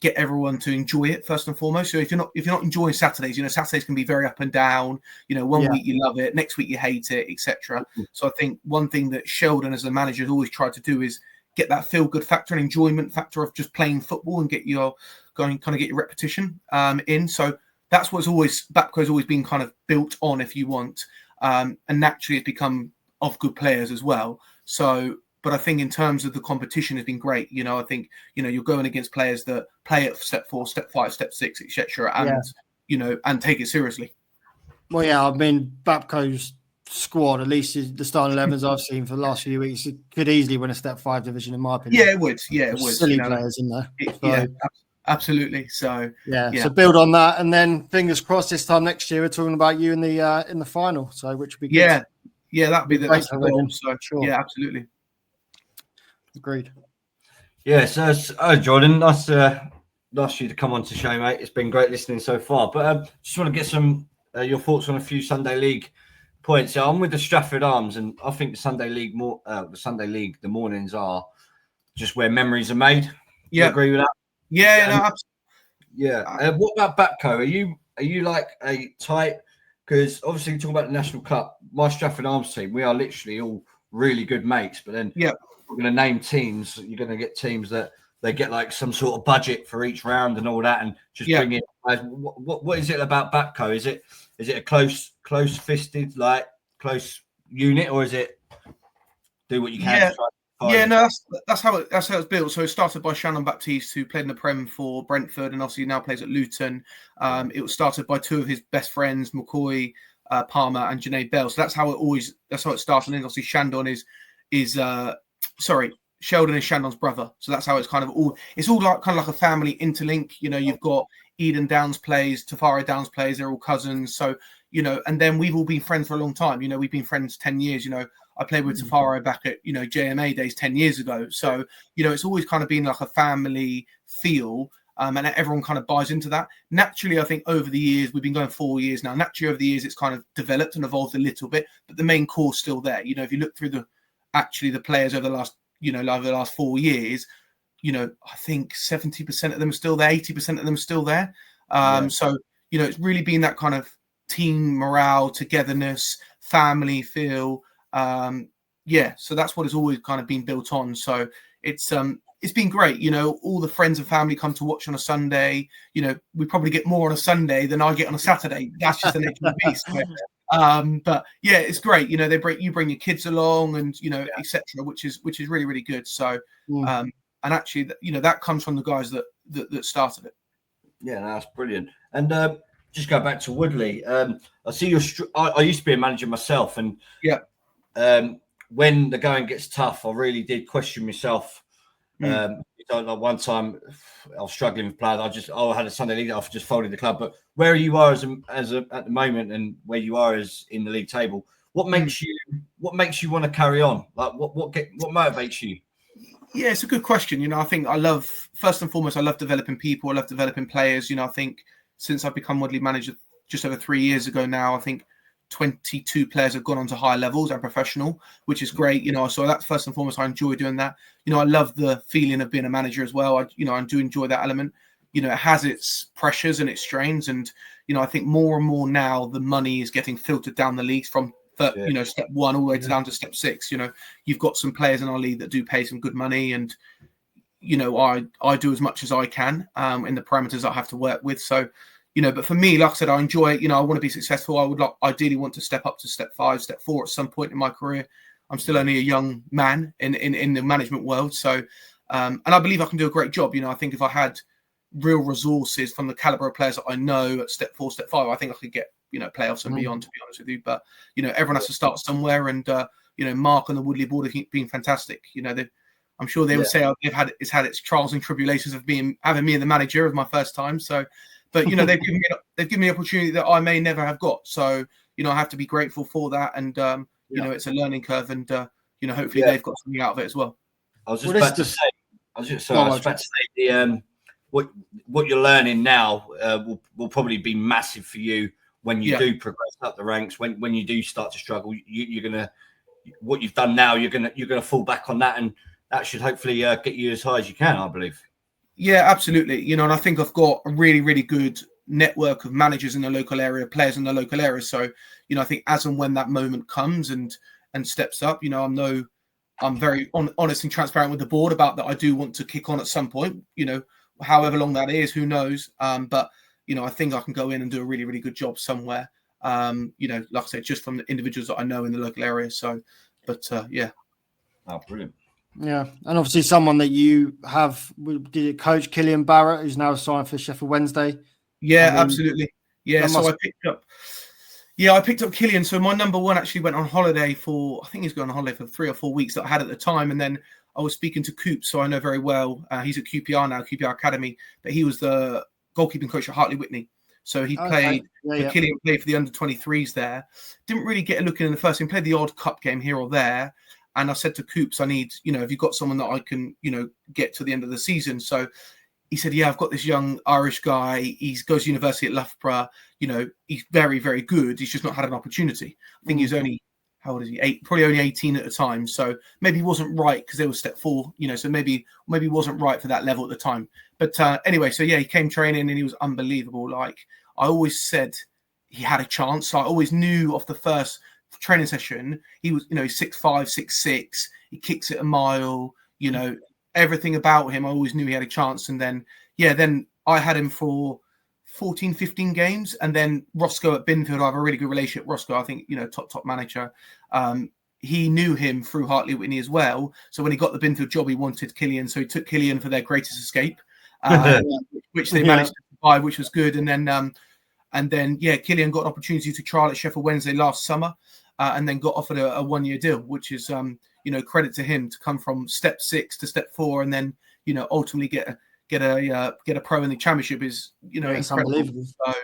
get everyone to enjoy it first and foremost. So if you're not enjoying Saturdays, Saturdays can be very up and down. One week you love it, next week you hate it, etc. So I think one thing that Sheldon as a manager has always tried to do is get that feel good factor and enjoyment factor of just playing football and get your repetition in. So that's what's Babco's always been kind of built on, if you want, and naturally it's become of good players as well. So. But I think in terms of the competition has been great. I think, you're going against players that play at step 4, step 5, step 6, etc. And, and take it seriously. Well, yeah, I mean, Babco's squad, at least the starting 11s I've seen for the last few weeks, it could easily win a step 5 division, in my opinion. Yeah, it would. Yeah, it would. Silly players in there. Yeah, absolutely. So, So build on that. And then fingers crossed this time next year, we're talking about you in the final. So, which would be good. Yeah, that'd be that's the goal. So, sure. Yeah, absolutely. Agreed. Yes, Jordan, nice you to come on to the show, mate. It's been great listening so far. But just want to get some your thoughts on a few Sunday League points. So I'm with the Stratford Arms, and I think the Sunday League the mornings are just where memories are made. Yeah, you agree with that? Yeah, yeah. What about Babco? Are you like a tight? Because obviously, talking about the National Cup, my Stratford Arms team, we are literally all really good mates. But then, we're going to name teams. You're going to get teams that they get like some sort of budget for each round and all that, and just bring in. What is it about Babco? Is it a close-fisted, like close unit, or is it do what you can? That's how it's built. So it started by Shannon Baptiste, who played in the Prem for Brentford, and obviously now plays at Luton. It was started by two of his best friends, McCoy Palmer and Janae Bell. So that's how it started. And obviously Sheldon is Shandon's brother. So that's how it's kind of all like a family interlink. You've got Eden Downs plays, Tafari Downs plays, they're all cousins. So, and then we've all been friends for a long time. We've been friends 10 years. I played with Tafari back at, JMA days 10 years ago. So, it's always kind of been like a family feel. And everyone kind of buys into that. Naturally, I think over the years, we've been going 4 years now. Naturally, over the years, it's kind of developed and evolved a little bit, but the main core's still there. If you look through the players over the last 4 years, I think 70% of them are still there, 80% of them are still there. So, it's really been that kind of team morale, togetherness, family feel. So that's what has always kind of been built on. So it's been great. All the friends and family come to watch on a Sunday. We probably get more on a Sunday than I get on a Saturday. That's just the nature of the beast. But yeah, it's great. You bring your kids along, and etc., which is really, really good. So and actually, that comes from the guys that started it. Yeah, that's brilliant. And just go back to Woodley. I see I used to be a manager myself, and when the going gets tough, I really did question myself. Like one time, I was struggling with players. I had a Sunday league. I just folded the club. But where you are as at the moment, and where you are as in the league table, what makes you want to carry on? Like what motivates you? Yeah, it's a good question. I think first and foremost, I love developing people. I love developing players. I think since I've become Woodley manager just over 3 years ago now, I think 22 players have gone on to higher levels and professional, which is great. So that's first and foremost, I enjoy doing that. I love the feeling of being a manager as well. I do enjoy that element. It has its pressures and its strains. And, I think more and more now the money is getting filtered down the leagues from, step 1 all the way down to step 6. You've got some players in our league that do pay some good money, and, I do as much as I can in the parameters I have to work with. So, but for me, like I said, I enjoy it. I want to be successful. I would ideally want to step up to step 5, step 4 at some point in my career. I'm still only a young man in the management world. So, and I believe I can do a great job. I think if I had real resources from the caliber of players that I know at step 4, step 5, I think I could get, playoffs and beyond, to be honest with you. But, everyone has to start somewhere. And, Mark and the Woodley board have been fantastic. I'm sure they would say it's had its trials and tribulations of having me as the manager of my first time. So, but they've given me an opportunity that I may never have got. So I have to be grateful for that, and it's a learning curve, and hopefully they've got something out of it as well. I was just about to say what you're learning now will probably be massive for you when you do progress up the ranks. When you do start to struggle, you're gonna what you've done now. You're gonna fall back on that, and that should hopefully get you as high as you can, I believe. Yeah, absolutely. You know, and I think I've got a really, really good network of managers in the local area, players in the local area. So, you know, I think as and when that moment comes and steps up, you know, I'm very honest and transparent with the board about that. I do want to kick on at some point, you know, however long that is, who knows. But, you know, I think I can go in and do a really, really good job somewhere. You know, like I said, just from the individuals that I know in the local area. So, but yeah. Oh, brilliant. Yeah, and obviously someone that you have, did it coach Killian Barrett, who's now signed for Sheffield Wednesday. Yeah, I mean, absolutely. Yeah, so I picked up Killian. So my number one actually went on holiday I think he's going on holiday for 3 or 4 weeks that I had at the time. And then I was speaking to Coop, so I know very well. He's at QPR now, QPR Academy, but he was the goalkeeping coach at Hartley Whitney. So he played, Killian played for the under-23s there. Didn't really get a look in the first team, played the odd cup game here or there. And I said to Coops, I need, you know, have you got someone that I can, you know, get to the end of the season? So he said, yeah, I've got this young Irish guy. He goes to university at Loughborough. You know, he's very, very good. He's just not had an opportunity. I think he was only, how old is he? Probably only 18 at the time. So maybe he wasn't right because they were step 4, you know, so maybe he wasn't right for that level at the time. But anyway, so yeah, he came training and he was unbelievable. Like I always said, he had a chance. So I always knew off the first training session, he was, you know, 6'5", 6'6", he kicks it a mile, you know, everything about him, I always knew he had a chance. And then, then I had him for 14, 15 games. And then Roscoe at Binfield, I have a really good relationship. Roscoe, I think, you know, top manager. He knew him through Hartley Whitney as well. So when he got the Binfield job, he wanted Killian. So he took Killian for their greatest escape, which they managed to survive, which was good. And then, Killian got an opportunity to trial at Sheffield Wednesday last summer. And then got offered a 1-year deal, which is, you know, credit to him to come from step 6 to step 4, and then, you know, ultimately get a pro in the championship is, you know, incredible. So,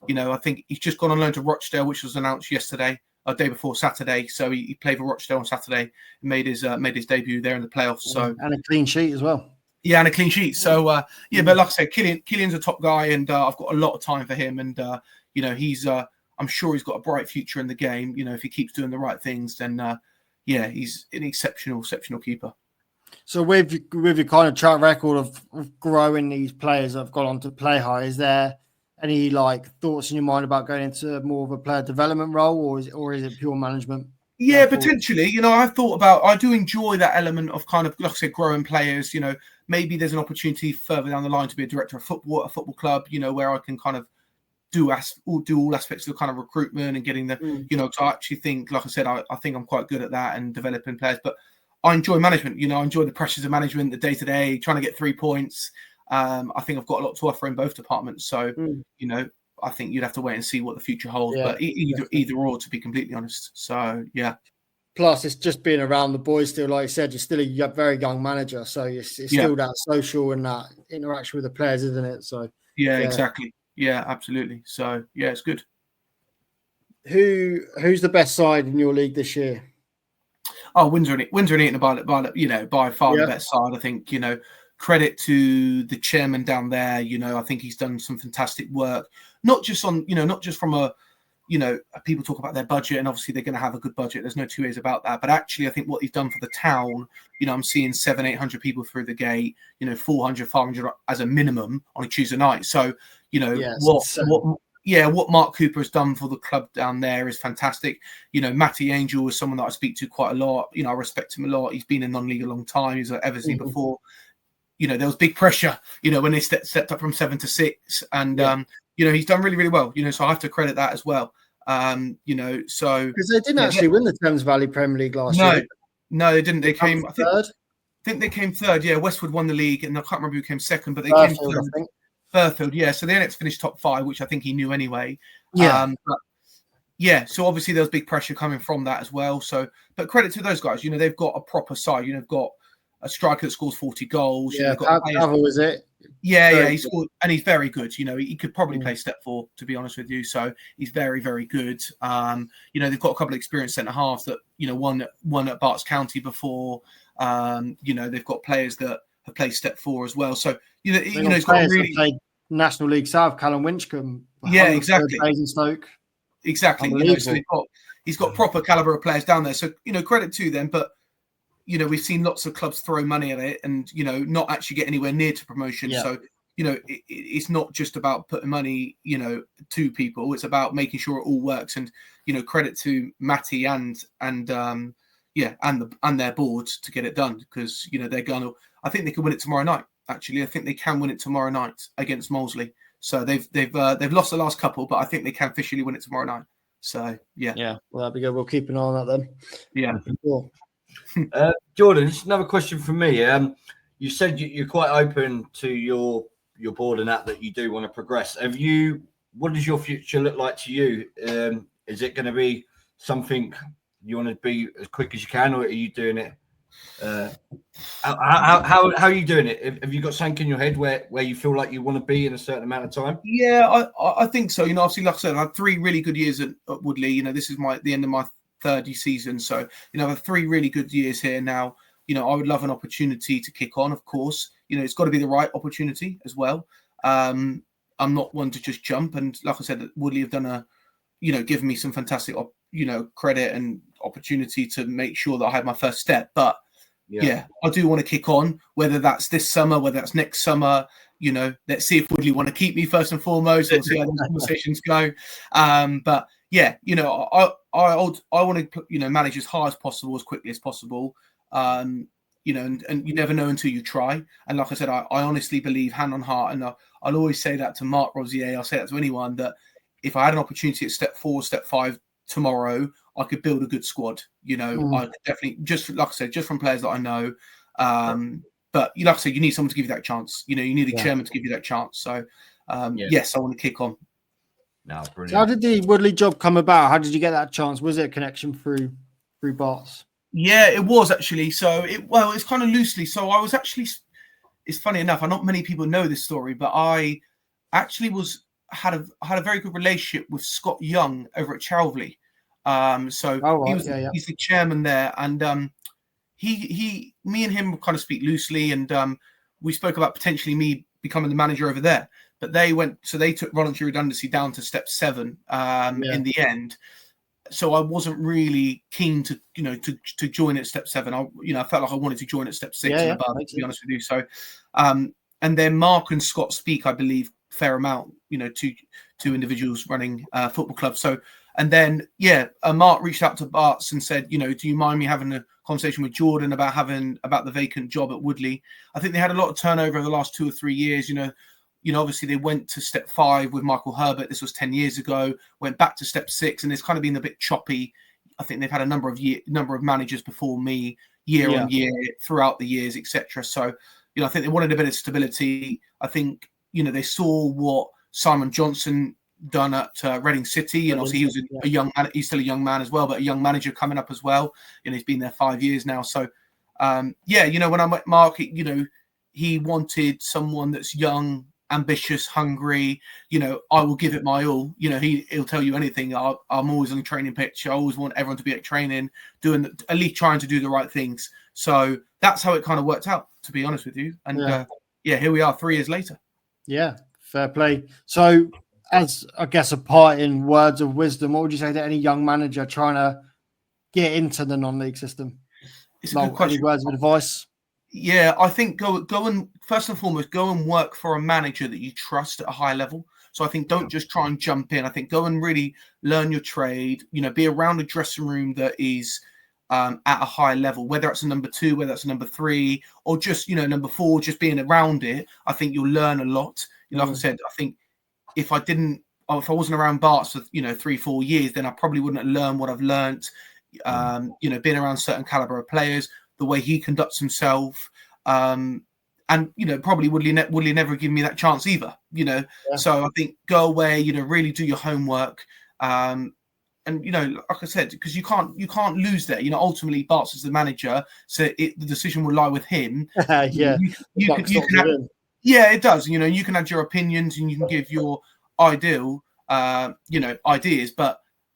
you know, I think he's just gone on loan to Rochdale, which was announced yesterday, day before Saturday. So he played for Rochdale on Saturday and made his debut there in the playoffs. So and a clean sheet as well. Yeah, and a clean sheet. So but like I said, Killian's a top guy, and I've got a lot of time for him, and you know, he's I'm sure he's got a bright future in the game. You know, if he keeps doing the right things, then he's an exceptional keeper. So with your kind of track record of growing these players that have gone on to play high, is there any like thoughts in your mind about going into more of a player development role, or is it pure management? Yeah, potentially. You know, I've thought about, I do enjoy that element of kind of, like I said, growing players. You know, maybe there's an opportunity further down the line to be a director of football at a football club, you know, where I can kind of do all aspects of the kind of recruitment and getting the, you know, to actually think, like I said, I think I'm quite good at that and developing players. But I enjoy management. You know, I enjoy the pressures of management, the day-to-day, trying to get 3 points. I think I've got a lot to offer in both departments. So, you know, I think you'd have to wait and see what the future holds. Yeah, but either or, to be completely honest. So, yeah. Plus, it's just being around the boys still. Like I said, you're still a very young manager. So it's still that social and that interaction with the players, isn't it? So yeah, exactly. Yeah, absolutely. So, yeah, it's good. Who's the best side in your league this year? Oh, Windsor and Eton by far the best side. I think, you know, credit to the chairman down there. You know, I think he's done some fantastic work, not just from a, you know, people talk about their budget, and obviously they're going to have a good budget. There's no two ways about that. But actually, I think what he's done for the town, you know, I'm seeing 700-800 people through the gate, you know, 400-500 as a minimum on a Tuesday night. So, you know, what Mark Cooper has done for the club down there is fantastic. You know, Matty Angel is someone that I speak to quite a lot. You know, I respect him a lot. He's been in non-league a long time. He was at Eversley before. You know, there was big pressure, you know, when they stepped up from 7 to 6. And, you know, he's done really, really well. You know, so I have to credit that as well. You know, so. Because they didn't actually win the Thames Valley Premier League last year. No, they didn't. They came third. I think they came third. Yeah, Westwood won the league, and I can't remember who came second, but they came third. Burfield, yeah. So they next finished top 5, which I think he knew anyway. Yeah. So obviously there was big pressure coming from that as well. So, but credit to those guys. You know, they've got a proper side. You know, they've got a striker that scores 40 goals. Yeah, Pavel was it? Yeah, he scored, and he's very good. You know, he could probably play step 4, to be honest with you. So he's very, very good. You know, they've got a couple of experienced centre halves that, you know, one at Berks County before. You know, they've got players that have played step 4 as well. So you know, he's got really played National League South. Callum Winchcombe. Yeah, exactly. Stoke. Exactly. You know, so he's got proper caliber of players down there. So, you know, credit to them. But we've seen lots of clubs throw money at it and, not actually get anywhere near to promotion. Yeah. So, it's not just about putting money, to people. It's about making sure it all works. And, credit to Matty and their board to get it done, because, they're going to, I think they could win it tomorrow night. Actually, I think they can win it tomorrow night against Molesley. So they've lost the last couple, but I think they can officially win it tomorrow night. So yeah, well, that'd be good. We'll keep an eye on that then. Yeah. Cool. Jordan, just another question from me. You said you're quite open to your board and that you do want to progress. What does your future look like to you? Is it going to be something you want to be as quick as you can, or are you doing it? How are you doing it? Have you got something in your head where you feel like you want to be in a certain amount of time? Yeah, I think so. Obviously, like I said, I had 3 really good years at Woodley. This is the end of my 3rd season. So, I've had 3 really good years here now. I would love an opportunity to kick on, of course. It's got to be the right opportunity as well. I'm not one to just jump. And like I said, Woodley have done given me some fantastic, credit and opportunity to make sure that I had my first step. But yeah, I do want to kick on, whether that's this summer, whether that's next summer. Let's see if Woodley want to keep me first and foremost. We'll see how those conversations go. But yeah, I want to manage as hard as possible, as quickly as possible. And you never know until you try. And like I said, I honestly believe, hand on heart, and I'll always say that to Mark Rosier, I'll say that to anyone, that if I had an opportunity at step 4, step 5 tomorrow, I could build a good squad. I could definitely, just like I said, just from players that I know. But like I said, you need someone to give you that chance. You need a chairman to give you that chance. So yes, I want to kick on. No, brilliant. So how did the Woodley job come about? How did you get that chance? Was it a connection through Barts? Yeah, it was actually. So it's kind of loosely. So I was actually, it's funny enough, not many people know this story, but I actually had a very good relationship with Scott Young over at Charlevley. He's the chairman there, and me and him kind of speak loosely, and we spoke about potentially me becoming the manager over there. But they took voluntary redundancy down to step 7 in the end. So I wasn't really keen to join at step 7. I felt like I wanted to join at step 6 and above, to be honest with you. So and then Mark and Scott speak, I believe, fair amount, to individuals running football clubs. So, and then, Mark reached out to Barts and said, do you mind me having a conversation with Jordan about the vacant job at Woodley? I think they had a lot of turnover over the last 2 or 3 years. Obviously they went to step 5 with Michael Herbert. This was 10 years ago, went back to step 6, and it's kind of been a bit choppy. I think they've had a number of managers before me year on year throughout the years, etc. So, I think they wanted a bit of stability. I think, they saw what Simon Johnson done at Reading City, and obviously he was a young man. He's still a young man as well, but a young manager coming up as well. He's been there 5 years now. So, when I met Mark, he wanted someone that's young, ambitious, hungry. I will give it my all. He'll tell you anything. I'm always on the training pitch. I always want everyone to be at training, at least trying to do the right things. So that's how it kind of worked out, to be honest with you. And here we are 3 years later. Yeah, fair play. So, as I guess a parting words of wisdom, what would you say to any young manager trying to get into the non-league system? It's a good question. Any words of advice? Yeah, I think go and first and foremost go and work for a manager that you trust at a high level. So I think don't just try and jump in. I think go and really learn your trade. Be around a dressing room that is at a high level, whether it's a number 2, whether it's a number 3, or just number 4. Just being around it, I think you'll learn a lot. Like I said, I think if I wasn't around Barts for 3-4 years, then I probably wouldn't have learned what I've learned. Being around certain caliber of players, the way he conducts himself, and probably Woodley never give me that chance either. So I think go away, really do your homework, and like I said, because you can't lose there. Ultimately Barts is the manager, so the decision will lie with him. It does. You can add your opinions and you can give your ideas, but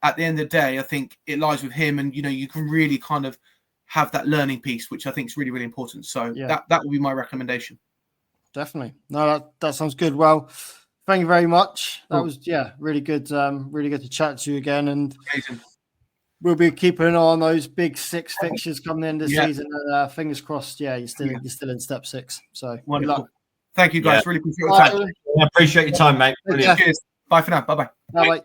at the end of the day, I think it lies with him, and you can really kind of have that learning piece, which I think is really, really important. So that would be my recommendation. Definitely. No, that sounds good. Well, thank you very much. That was really good. Really good to chat to you again. And amazing. we'll be keeping an eye on those big 6 fixtures coming in this Yeah. season. And fingers crossed, you're still in step 6. So good Wonderful. luck. Thank you, guys. Yeah. Really appreciate your time. I appreciate your time, mate. Brilliant. Cheers. Bye for now. Bye-bye. Bye-bye.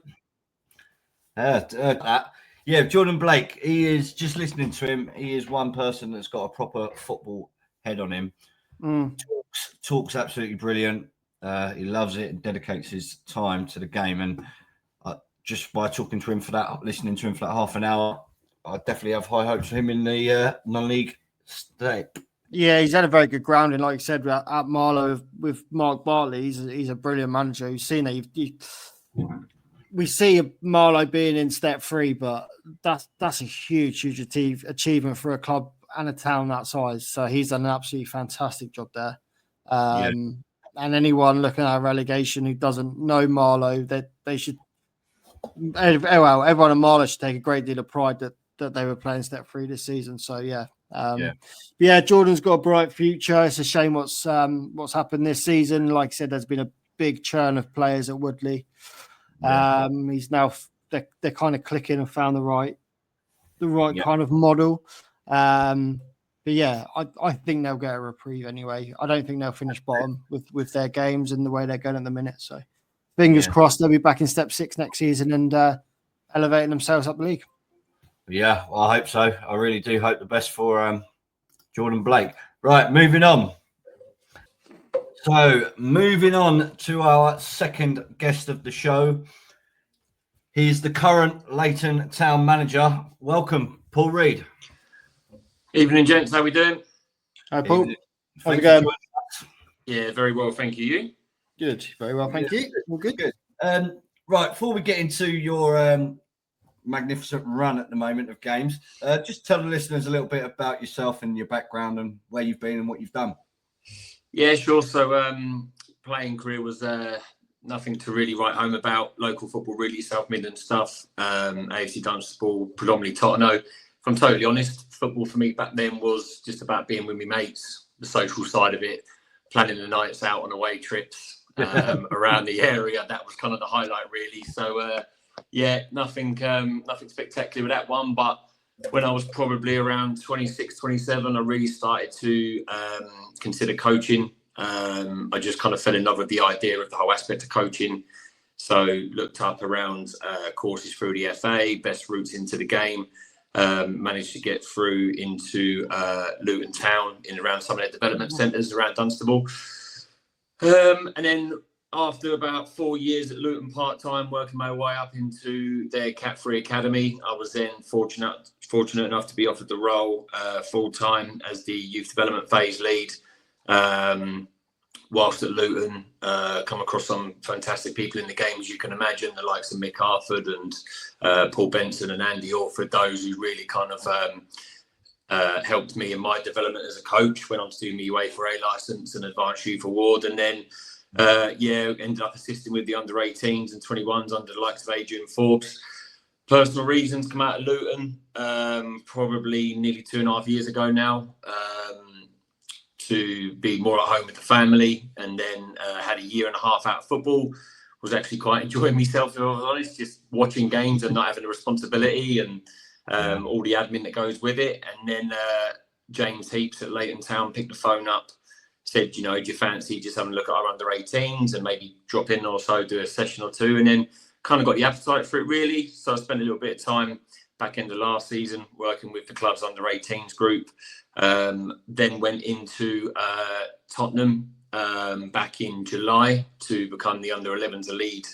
Yeah, Jordan Blake, he is, just listening to him, he is one person that's got a proper football head on him. Talks absolutely brilliant. He loves it and dedicates his time to the game. And just by listening to him for that half an hour, I definitely have high hopes for him in the non-league step. Yeah, he's had a very good grounding, like you said, at Marlow with Mark Bartley. He's a brilliant manager. You've seen that. We see Marlow being in step 3, but that's a huge achievement for a club and a town that size. So he's done an absolutely fantastic job there. And anyone looking at relegation who doesn't know Marlow, they should. Well, everyone in Marlow should take a great deal of pride that they were playing step 3 this season. So Jordan's got a bright future. It's a shame what's happened this season. Like I said, there's been a big churn of players at Woodley. He's now they're kind of clicking and found the right kind of model. I think they'll get a reprieve anyway. I don't think they'll finish bottom with their games and the way they're going at the minute. So fingers crossed they'll be back in step 6 next season and elevating themselves up the league. Yeah, well, I hope so. I really do hope the best for Jordan Blake. Right, moving on. So, moving on to our second guest of the show. He's the current Leighton Town manager. Welcome, Paul Reed. Evening, gents. How we doing? Hi, Paul. How's it going? Yeah, very well. Thank you. You? Good. Very well. Thank you. All good. Right, before we get into your magnificent run at the moment of games, just tell the listeners a little bit about yourself and your background and where you've been and what you've done. Yeah, sure. So playing career was nothing to really write home about. Local football, really, South Midland stuff. AFC Dunstable, predominantly Tottenham. If I'm totally honest, football for me back then was just about being with my mates, the social side of it, planning the nights out on away trips around the area. That was kind of the highlight, really. So, nothing spectacular with that one. But when I was probably around 26, 27, I really started to consider coaching. I just kind of fell in love with the idea of the whole aspect of coaching. So looked up around courses through the FA, best routes into the game. Managed to get through into Luton Town in around some of their development centres around Dunstable. And then after about 4 years at Luton part-time, working my way up into their Cat 3 Academy, I was then fortunate enough to be offered the role full-time as the youth development phase lead. Whilst at Luton, come across some fantastic people in the game, as you can imagine, the likes of Mick Harford and Paul Benson and Andy Orford, those who really kind of helped me in my development as a coach. Went on to do my UEFA A licence and Advanced Youth Award, and then ended up assisting with the under-18s and 21s under the likes of Adrian Forbes. Personal reasons, come out of Luton probably nearly 2.5 years ago now, to be more at home with the family, and then had a 1.5 years out of football. Was actually quite enjoying myself, if I was honest, just watching games and not having the responsibility and all the admin that goes with it. And then James Heaps at Leighton Town picked the phone up, said, do you fancy just having a look at our under-18s and maybe drop in or so, do a session or two, and then kind of got the appetite for it, really. So I spent a little bit of time back end of last season working with the club's under-18s group. Then went into Tottenham back in July to become the under-11s lead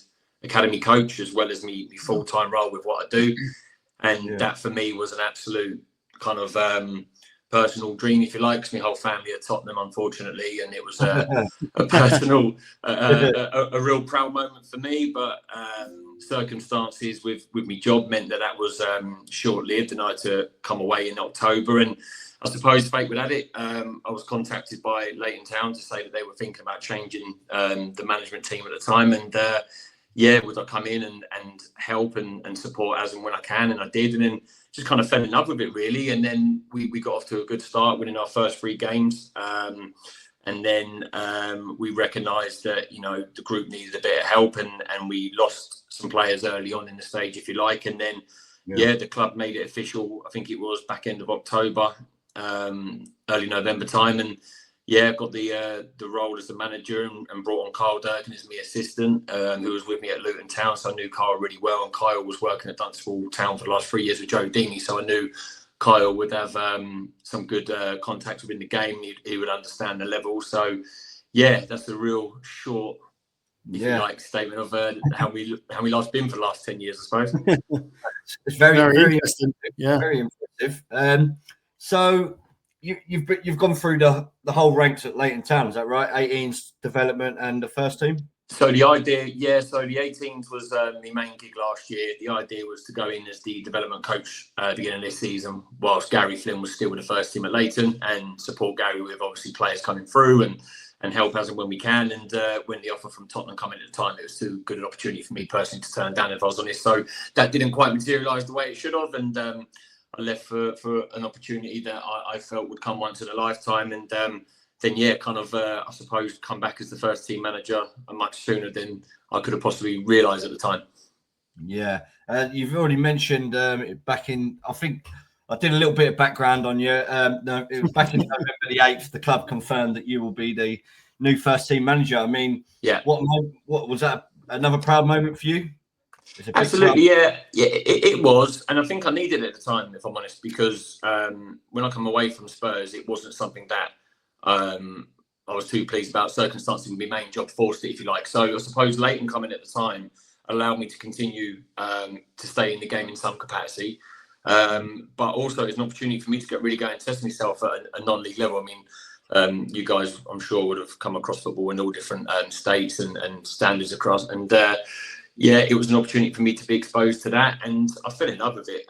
academy coach, as well as my full-time role with what I do. And that for me was an absolute kind of personal dream, if you like, because my whole family are Tottenham, unfortunately, and it was a personal, a real proud moment for me. But circumstances with my job meant that was short-lived, and I had to come away in October. And I suppose fate would have it, I was contacted by Leighton Town to say that they were thinking about changing the management team at the time. And would I come in and help and support as and when I can? And I did, and then just kind of fell in love with it, really. And then we got off to a good start, winning our first 3 games. And then we recognised that, the group needed a bit of help, and we lost some players early on in the stage, if you like. And then the club made it official. I think it was back end of October, early November time, and got the role as the manager and brought on Kyle Durkin as my assistant, who was with me at Luton Town. So I knew Kyle really well, and Kyle was working at Dunstable Town for the last 3 years with Joe Deeney. So I knew Kyle would have some good contacts within the game. He would understand the level. So that's a real short, if you like, statement of how we life's been for the last 10 years, I suppose. It's very interesting. Yeah, very impressive. So you've gone through the whole ranks at Leighton Town, is that right? 18s development and the first team. So the idea, so the 18s was my main gig last year. The idea was to go in as the development coach at the beginning of this season, whilst Gary Flynn was still with the first team at Leighton, and support Gary with obviously players coming through and help as and when we can. And when the offer from Tottenham came in at the time, it was too good an opportunity for me personally to turn down, if I was honest. So that didn't quite materialise the way it should have, and I left for an opportunity that I felt would come once in a lifetime. And I suppose come back as the first team manager much sooner than I could have possibly realised at the time. Yeah, you've already mentioned back in, I think I did a little bit of background on you. No, it was back in November the 8th, the club confirmed that you will be the new first team manager. I mean, what was that? Another proud moment for you? Absolutely, it was, and I think I needed it at the time, if I'm honest, because when I come away from Spurs, it wasn't something that I was too pleased about. Circumstances in my main job forced it, if you like. So I suppose Leighton coming at the time allowed me to continue to stay in the game in some capacity, but also it's an opportunity for me to really go and test myself at a non-league level. I mean, you guys, I'm sure, would have come across football in all different states and standards across, and it was an opportunity for me to be exposed to that, and I fell in love with it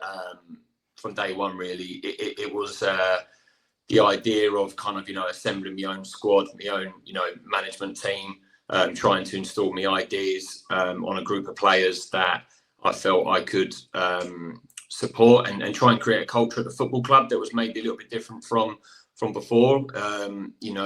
from day one. Really, it was the idea of kind of assembling my own squad, my own management team, trying to install my ideas on a group of players that I felt I could support and try and create a culture at the football club that was maybe a little bit different from before.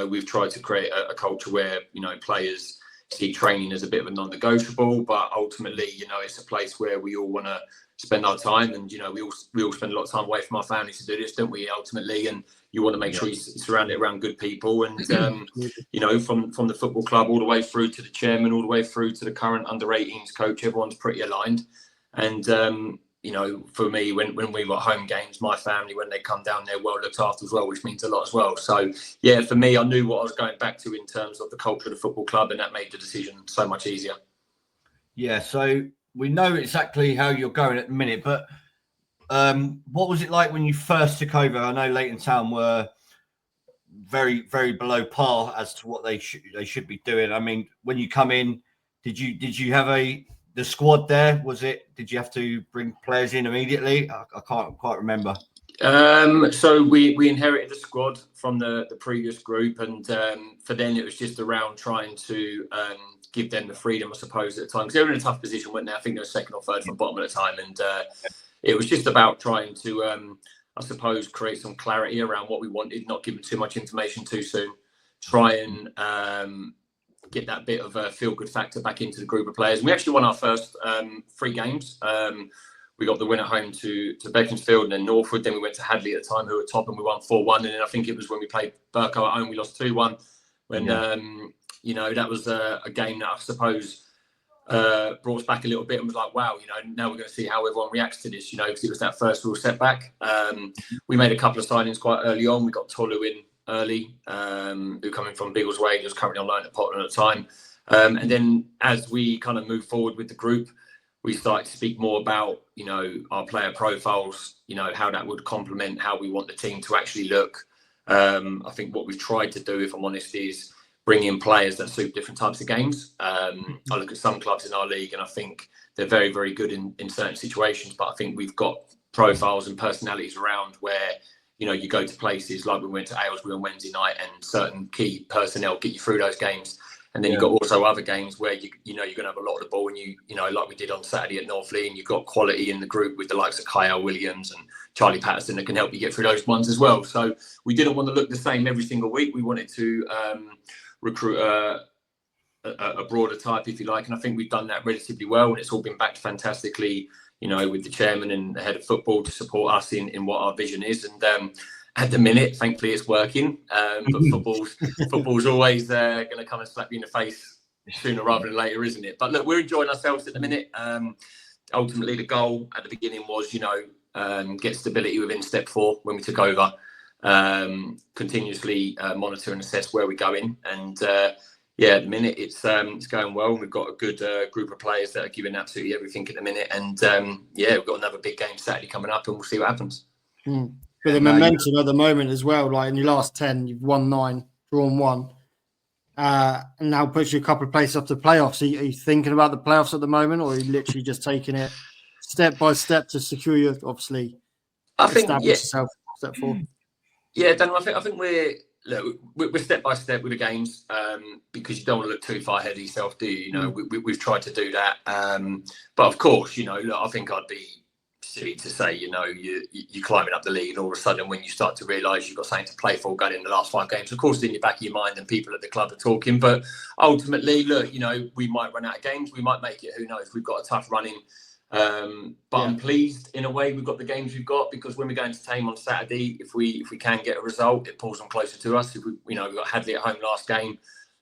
We've tried to create a culture where players see training as a bit of a non-negotiable, but ultimately, it's a place where we all want to spend our time, and we all spend a lot of time away from our families to do this, don't we? Ultimately, and you want to make sure you surround it around good people, and from the football club all the way through to the chairman, all the way through to the current under-18s coach, everyone's pretty aligned. And for me, when we've got home games, my family, when they come down, they're well looked after as well, which means a lot as well. So, for me, I knew what I was going back to in terms of the culture of the football club, and that made the decision so much easier. Yeah, so we know exactly how you're going at the minute, but what was it like when you first took over? I know Leighton Town were very, very below par as to what they should be doing. I mean, when you come in, did you have the squad there? Did you have to bring players in immediately? I can't quite remember. So we inherited the squad from the previous group, and for then it was just around trying to give them the freedom, I suppose, at the time, because they were in a tough position, weren't they? I think they were second or third from bottom at the time, and it was just about trying to, I suppose, create some clarity around what we wanted, not giving too much information too soon, try and get that bit of a feel-good factor back into the group of players. And we actually won our first 3 games. We got the win at home to Beaconsfield and then Northwood. Then we went to Hadley at the time, who were top, and we won 4-1. And then I think it was when we played Burko at home, we lost 2-1. When that was a game that I suppose brought us back a little bit and was like, wow, now we're going to see how everyone reacts to this, because it was that first real setback. We made a couple of signings quite early on. We got Tolu in early, who coming from Biggleswade, was currently on loan at Potter at the time. And then as we kind of moved forward with the group, we started to speak more about, our player profiles, how that would complement how we want the team to actually look. I think what we've tried to do, if I'm honest, is bring in players that suit different types of games. I look at some clubs in our league and I think they're very, very good in certain situations, but I think we've got profiles and personalities around where, you go to places like we went to Aylesbury on Wednesday night, and certain key personnel get you through those games. And then you've got also other games where you're going to have a lot of the ball, and you like we did on Saturday at Northley, and you've got quality in the group with the likes of Kyle Williams and Charlie Patterson that can help you get through those ones as well. So we didn't want to look the same every single week. We wanted to recruit a broader type, if you like, and I think we've done that relatively well, and it's all been backed fantastically, with the chairman and the head of football to support us in what our vision is. And at the minute, thankfully, it's working. But football's always going to come and slap you in the face sooner rather than later, isn't it? But look, we're enjoying ourselves at the minute. Ultimately, the goal at the beginning was, get stability within step 4 when we took over. Continuously monitor and assess where we're going, and at the minute it's going well. We've got a good group of players that are giving absolutely everything at the minute, and we've got another big game Saturday coming up, and we'll see what happens. But the momentum at the moment as well, like in your last 10, you've won 9, drawn 1, and now puts you a couple of places up to playoffs. Are you thinking about the playoffs at the moment, or are you literally just taking it step by step to secure your, obviously, establish yourself step 4? Yeah, Dan, I think we're step by step with the games, because you don't want to look too far ahead of yourself, do you? We've tried to do that, but of course, I think I'd be silly to say, you're climbing up the league, and all of a sudden, when you start to realise you've got something to play for going in the last 5 games, of course, it's in your back of your mind, and people at the club are talking. But ultimately, look, we might run out of games, we might make it. Who knows? We've got a tough running. I'm pleased in a way we've got the games we've got, because when we're going to Tame on Saturday, if we can get a result, it pulls them closer to us. If we've got Hadley at home last game,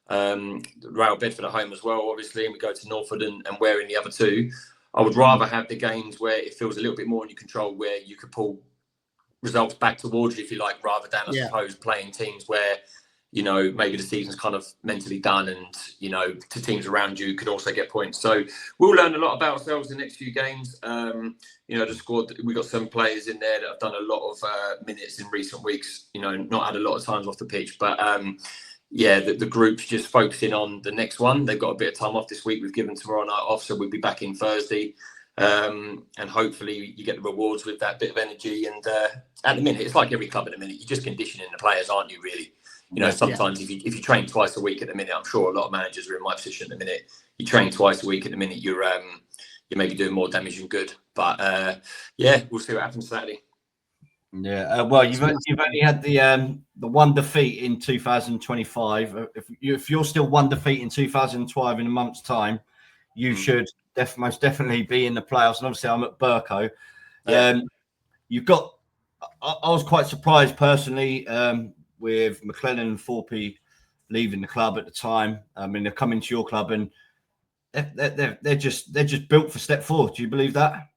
Royal Bedford at home as well, obviously, and we go to Norfolk and we're in the other 2. I would rather have the games where it feels a little bit more in your control, where you could pull results back towards you, if you like, rather than, I suppose, playing teams where maybe the season's kind of mentally done, and to teams around you could also get points. So we'll learn a lot about ourselves in the next few games. The squad, we've got some players in there that have done a lot of minutes in recent weeks, not had a lot of times off the pitch, but the group's just focusing on the next one. They've got a bit of time off this week. We've given tomorrow night off, so we'll be back in Thursday, and hopefully you get the rewards with that bit of energy. And at the minute, it's like every club at the minute, you're just conditioning the players, aren't you, really? Sometimes if you train twice a week at the minute, I'm sure a lot of managers are in my position at the minute. You train twice a week at the minute, you're maybe doing more damage than good. But we'll see what happens Saturday. Yeah, well, you've only had the 1 defeat in 2025. If you're still 1 defeat in 2012 in a month's time, you should most definitely be in the playoffs. And obviously, I'm at Burko. You've got. I was quite surprised personally. With McLennan and Thorpe leaving the club at the time. I mean, they've come into your club, and they're just built for step 4. Do you believe that?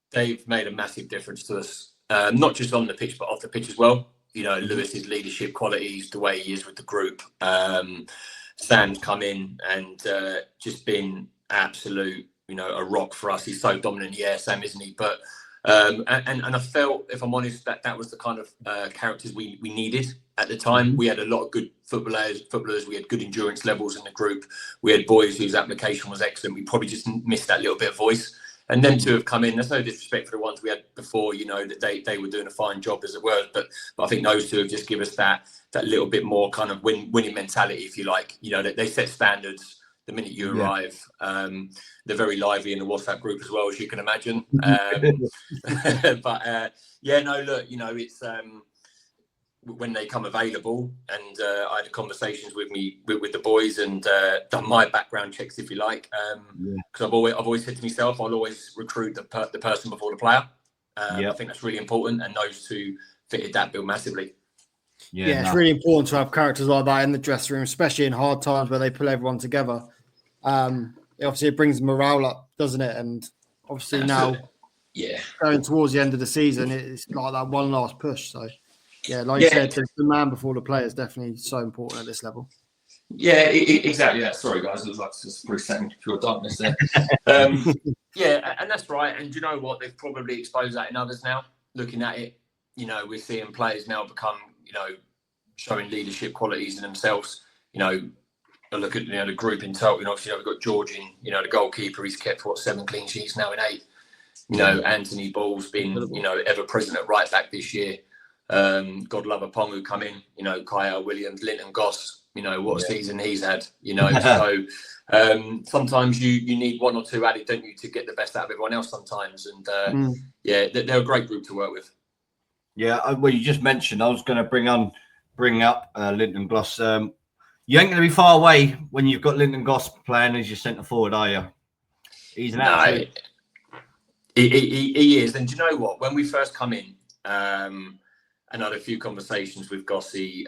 They've made a massive difference to us, not just on the pitch, but off the pitch as well. Lewis's leadership qualities, the way he is with the group. Sam's come in and just been absolute, a rock for us. He's so dominant. Yeah, Sam, isn't he? But and I felt, if I'm honest, that was the kind of characters we needed at the time. We had a lot of good footballers. We had good endurance levels in the group. We had boys whose application was excellent. We probably just missed that little bit of voice. And them 2 have come in. There's no disrespect for the ones we had before, that they were doing a fine job as it were. But I think those 2 have just give us that little bit more kind of winning mentality, if you like. They set standards the minute you arrive. They're very lively in the WhatsApp group as well, as you can imagine. It's when they come available, and I had conversations with the boys, and done my background checks, if you like, because I've always said to myself, I'll always recruit the person before the player. I think that's really important, and those 2 fitted that bill massively. It's really important to have characters like that in the dressing room, especially in hard times where they pull everyone together. Obviously, it brings morale up, doesn't it? And obviously now, going towards the end of the season, it's like that one last push. So, you said, the man before the player is definitely so important at this level. Yeah, exactly that. Sorry, guys, it was like just 3 seconds pure darkness there. And that's right. And do you know what? They've probably exposed that in others now. Looking at it, we're seeing players now become, showing leadership qualities in themselves. I look at the group in total. Obviously, we've got Jorsan, the goalkeeper. He's kept 7 clean sheets now in 8. Anthony Ball's been ever present at right back this year. God love a Pong who come in. Kyle Williams, Leighton Goss. What season he's had. So sometimes you need 1 or 2 added, don't you, to get the best out of everyone else sometimes. And they're a great group to work with. Yeah, well, you just mentioned I was going to bring up Leighton Goss. You ain't going to be far away when you've got Leighton Goss playing as your centre forward, are you? He's an absolute. He is. And do you know what? When we first come in, and I had a few conversations with Gossy,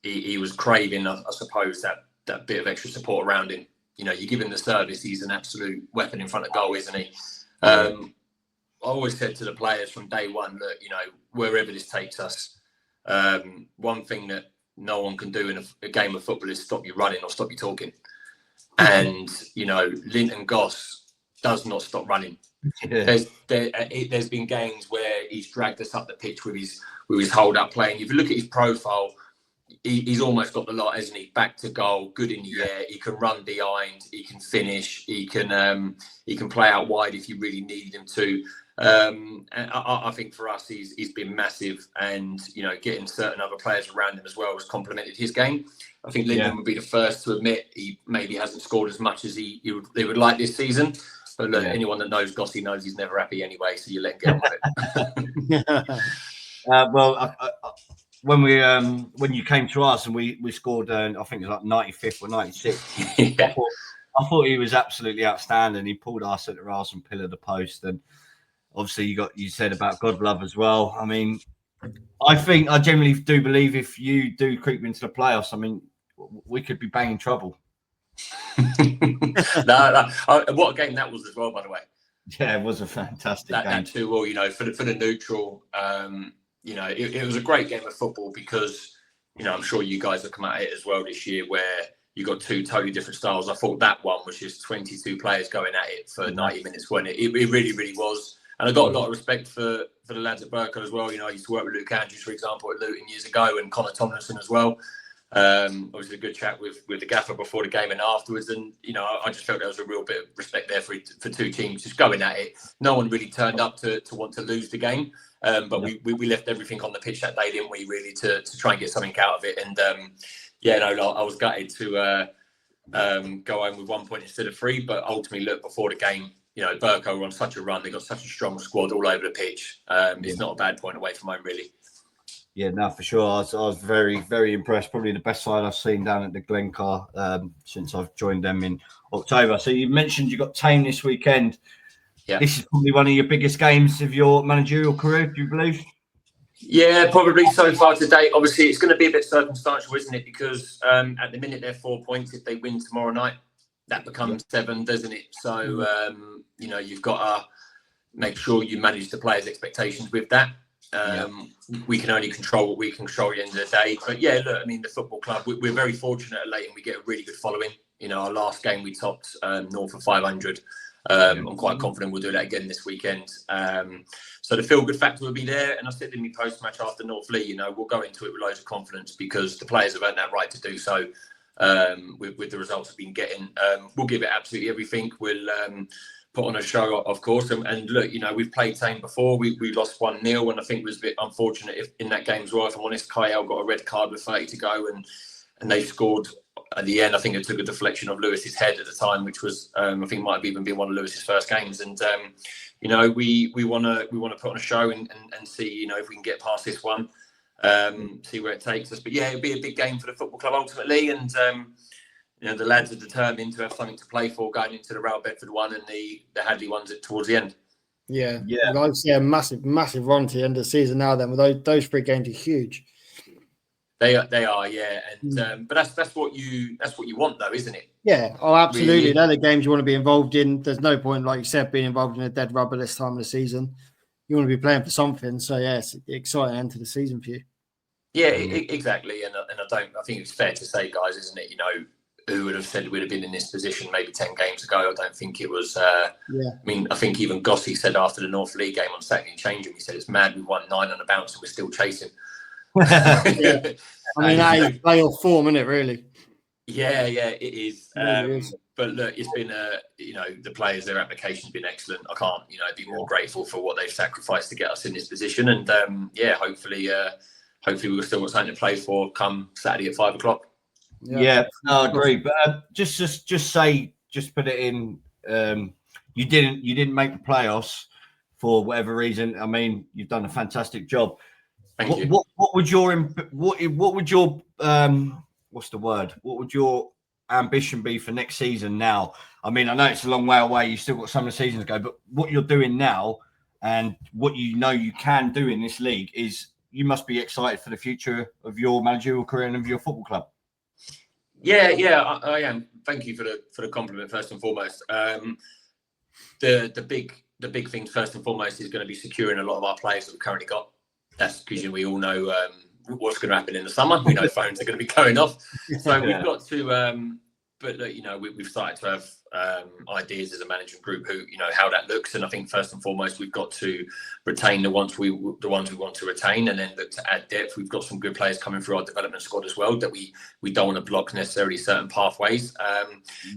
he was craving, I suppose, that bit of extra support around him. You know, you give him the service, he's an absolute weapon in front of goal, isn't he? I always said to the players from day one, look, you know, wherever this takes us, one thing that no one can do in a game of football is stop you running or stop you talking. And, you know, Leighton Goss does not stop running. Yeah. There's been games where he's dragged us up the pitch with his hold up playing. If you look at his profile, he's almost got the lot, hasn't he? Back to goal, good in the air. He can run behind. He can finish. He can play out wide if you really need him to. And I think for us, he's been massive, and you know, getting certain other players around him as well has complemented his game. I think Leighton would be the first to admit he maybe hasn't scored as much as they would like this season. But look, anyone that knows Gossy knows he's never happy anyway, so you let him get on with it. When you came to us and we scored, I think it was like 95th or 96th. I thought he was absolutely outstanding. He pulled our centre half and pillared the post, and obviously you said about God love as well. I mean, I generally do believe if you do creep into the playoffs, I mean, we could be banging trouble. No, what a game that was as well, by the way. Yeah, it was a fantastic game. That 2-2, you know, for the neutral. You know, it was a great game of football because, you know, I'm sure you guys have come at it as well this year where you got two totally different styles. I thought that one was just 22 players going at it for 90 minutes, wasn't it? It really, really was. And I got a lot of respect for the lads at Burko as well. You know, I used to work with Luke Andrews, for example, at Luton years ago, and Connor Tomlinson as well. Obviously, a good chat with the gaffer before the game and afterwards. And, you know, I just felt there was a real bit of respect there for two teams just going at it. No one really turned up to want to lose the game. But we left everything on the pitch that day, didn't we, really, to try and get something out of it. And, I was gutted to go home with 1 point instead of 3. But ultimately, look, before the game, you know, Burko were on such a run. They got such a strong squad all over the pitch. It's not a bad point away from home, really. Yeah, no, for sure. I was very, very impressed. Probably the best side I've seen down at the Glencar since I've joined them in October. So you mentioned you got Tame this weekend. Yeah. This is probably one of your biggest games of your managerial career, do you believe? Yeah, probably so far to date. Obviously, it's going to be a bit circumstantial, isn't it? Because at the minute, they're 4 points. If they win tomorrow night, that becomes 7, doesn't it? So, you know, you've got to make sure you manage the players' expectations with that. We can only control what we can control at the end of the day. But yeah, look, I mean, the football club, we're very fortunate at Leighton. We get a really good following. You know, our last game, we topped north of 500. I'm quite confident we'll do that again this weekend. So the feel-good factor will be there. And I said in my post-match after Northley, you know, we'll go into it with loads of confidence because the players have earned that right to do so with the results we've been getting. We'll give it absolutely everything. We'll put on a show, of course. And look, you know, we've played Tame before. We lost 1-0, and I think it was a bit unfortunate in that game as well. If I'm honest, Kyle got a red card with 30 to go, and they scored at the end. I think it took a deflection of Lewis's head at the time, which was I think might have even been one of Lewis's first games. And you know, we want to put on a show and see, you know, if we can get past this one, see where it takes us. But yeah, it'll be a big game for the football club ultimately, and you know, the lads are determined to have something to play for going into the Rail Bedford one and the Hadley ones towards the end. Yeah. I'd say a massive run to the end of the season now. Then with those 3 games are huge. They are, yeah. And but that's what you want, though, isn't it? Yeah. Oh, absolutely. Really? They're the games you want to be involved in. There's no point, like you said, being involved in a dead rubber this time of the season. You want to be playing for something. So yeah, it's an exciting end to the season for you. Yeah, exactly. And I think it's fair to say, guys, isn't it? You know, who would have said we'd have been in this position maybe 10 games ago? I don't think it was. I mean, I think even Gossy said after the North League game on Saturday Changing, he said it's mad. We won 9 on a bounce and we're still chasing. I mean, that is playoff form, isn't it? Really? Yeah, it is. It is. But look, it's been you know, the players, their application's been excellent. I can't, you know, be more grateful for what they've sacrificed to get us in this position. And hopefully we'll still got something to play for come Saturday at 5 o'clock. Yeah, no, I agree. But just put it in. You didn't make the playoffs for whatever reason. I mean, you've done a fantastic job. Thank you. What would your what's the word? What would your ambition be for next season now? I mean, I know it's a long way away. You've still got some of the seasons to go, but what you're doing now and what you know you can do in this league is you must be excited for the future of your managerial career and of your football club. Yeah, I am. Thank you for the compliment first and foremost. The big thing first and foremost is going to be securing a lot of our players that we've currently got. That's because we all know what's going to happen in the summer. We know phones are going to be going off, so we've got to. But look, we've started to have ideas as a management group who, how that looks. And I think first and foremost, we've got to retain the ones we want to retain, and then look to add depth. We've got some good players coming through our development squad as well that we don't want to block necessarily certain pathways.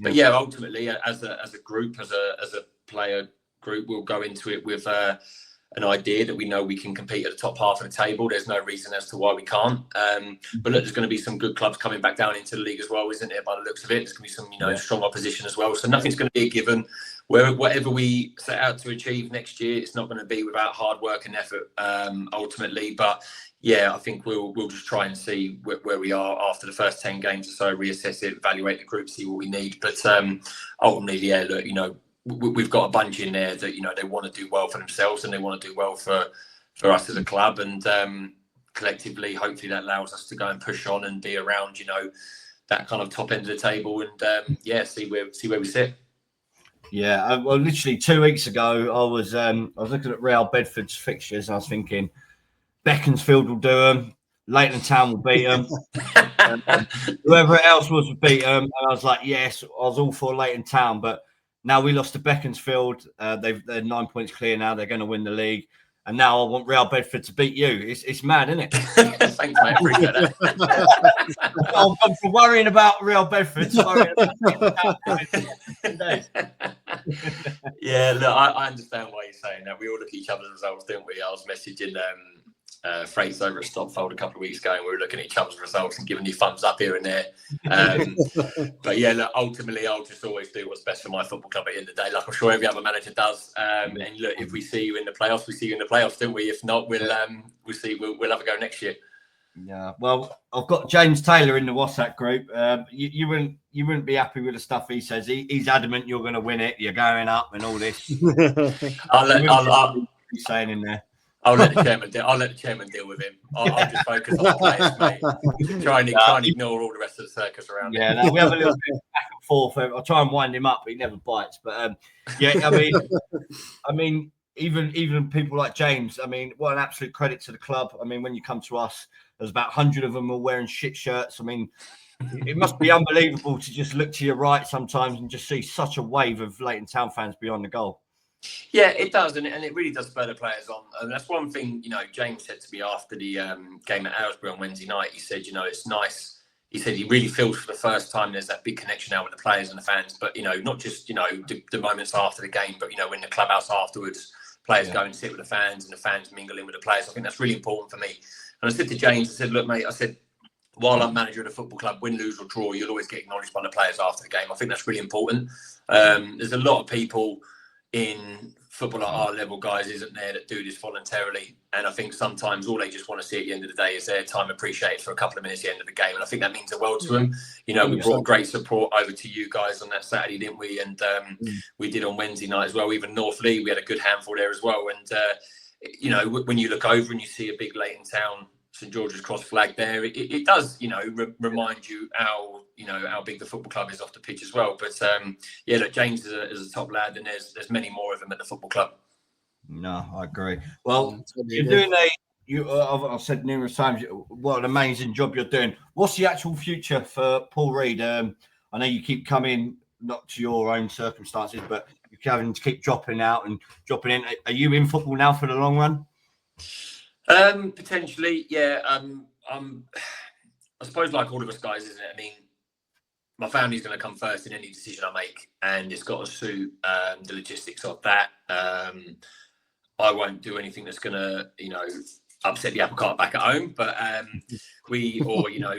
But yeah, ultimately, as a group, as a player group, we'll go into it with an idea that we know we can compete at the top half of the table. There's no reason as to why we can't. But look, there's going to be some good clubs coming back down into the league as well, isn't there? By the looks of it, there's going to be some, strong opposition as well. So nothing's going to be a given. Whatever we set out to achieve next year, it's not going to be without hard work and effort, ultimately. But yeah, I think we'll just try and see where we are after the first 10 games or so, reassess it, evaluate the group, see what we need. But ultimately, yeah, look, we've got a bunch in there that they want to do well for themselves and they want to do well for us as a club, and collectively, hopefully, that allows us to go and push on and be around that kind of top end of the table, and see where we sit. Yeah, well, literally 2 weeks ago, I was looking at Real Bedford's fixtures, and I was thinking Beaconsfield will do them, Leighton Town will beat them, whoever else was will beat them, and I was like, yes, I was all for Leighton Town, but now we lost to Beaconsfield. They're 9 points clear now. They're going to win the league. And now I want Real Bedford to beat you. It's mad, isn't it? Thanks, mate. Appreciate that. I'm from worrying about Real Bedford to worrying about Yeah, look, I understand why you're saying that. We all look at each other's results, don't we? I was messaging Freights over at Stopfold a couple of weeks ago, and we were looking at each other's results and giving you thumbs up here and there. But yeah, look, ultimately, I'll just always do what's best for my football club at the end of the day, like I'm sure every other manager does. And look, if we see you in the playoffs, we see you in the playoffs, don't we? If not, we'll have a go next year. Yeah, well, I've got James Taylor in the WhatsApp group. You wouldn't be happy with the stuff he says. He's adamant you're going to win it. You're going up and all this. I'll he's saying in there. I'll let the chairman deal with him. I'll just focus on the players, mate. Try and ignore all the rest of the circus around. Yeah, no, we have a little bit back and forth. I'll try and wind him up, but he never bites. But yeah, I mean, even people like James. I mean, what an absolute credit to the club. I mean, when you come to us, there's about 100 of them all wearing shit shirts. I mean, it must be unbelievable to just look to your right sometimes and just see such a wave of Leighton Town fans beyond the goal. Yeah, it does, and it really does spur the players on. And that's one thing, James said to me after the game at Aylesbury on Wednesday night. He said, it's nice. He said he really feels for the first time there's that big connection now with the players and the fans. But, not just, the moments after the game, but, in the clubhouse afterwards, players go and sit with the fans and the fans mingle in with the players. I think that's really important for me. And I said to James, I said, look, mate, while I'm manager of the football club, win, lose or draw, you'll always get acknowledged by the players after the game. I think that's really important. There's a lot of people in football at our level, guys, isn't there, that do this voluntarily. And I think sometimes all they just want to see at the end of the day is their time appreciated for a couple of minutes at the end of the game. And I think that means the world to them. We brought great support over to you guys on that Saturday, didn't we? And we did on Wednesday night as well. Even North Leigh, we had a good handful there as well. And, when you look over and you see a big Leighton Town St George's Cross flag there, it does, remind you how big the football club is off the pitch as well. But yeah, look, James is a top lad, and there's many more of them at the football club. No, I agree. Well, you're doing I've said numerous times, what an amazing job you're doing. What's the actual future for Paul Reed? I know you keep coming, not to your own circumstances, but you're having to keep dropping out and dropping in. Are you in football now for the long run? Potentially, yeah. I suppose like all of us guys, isn't it? I mean, my family's going to come first in any decision I make, and it's got to suit the logistics of that. I won't do anything that's going to, upset the apple cart back at home, but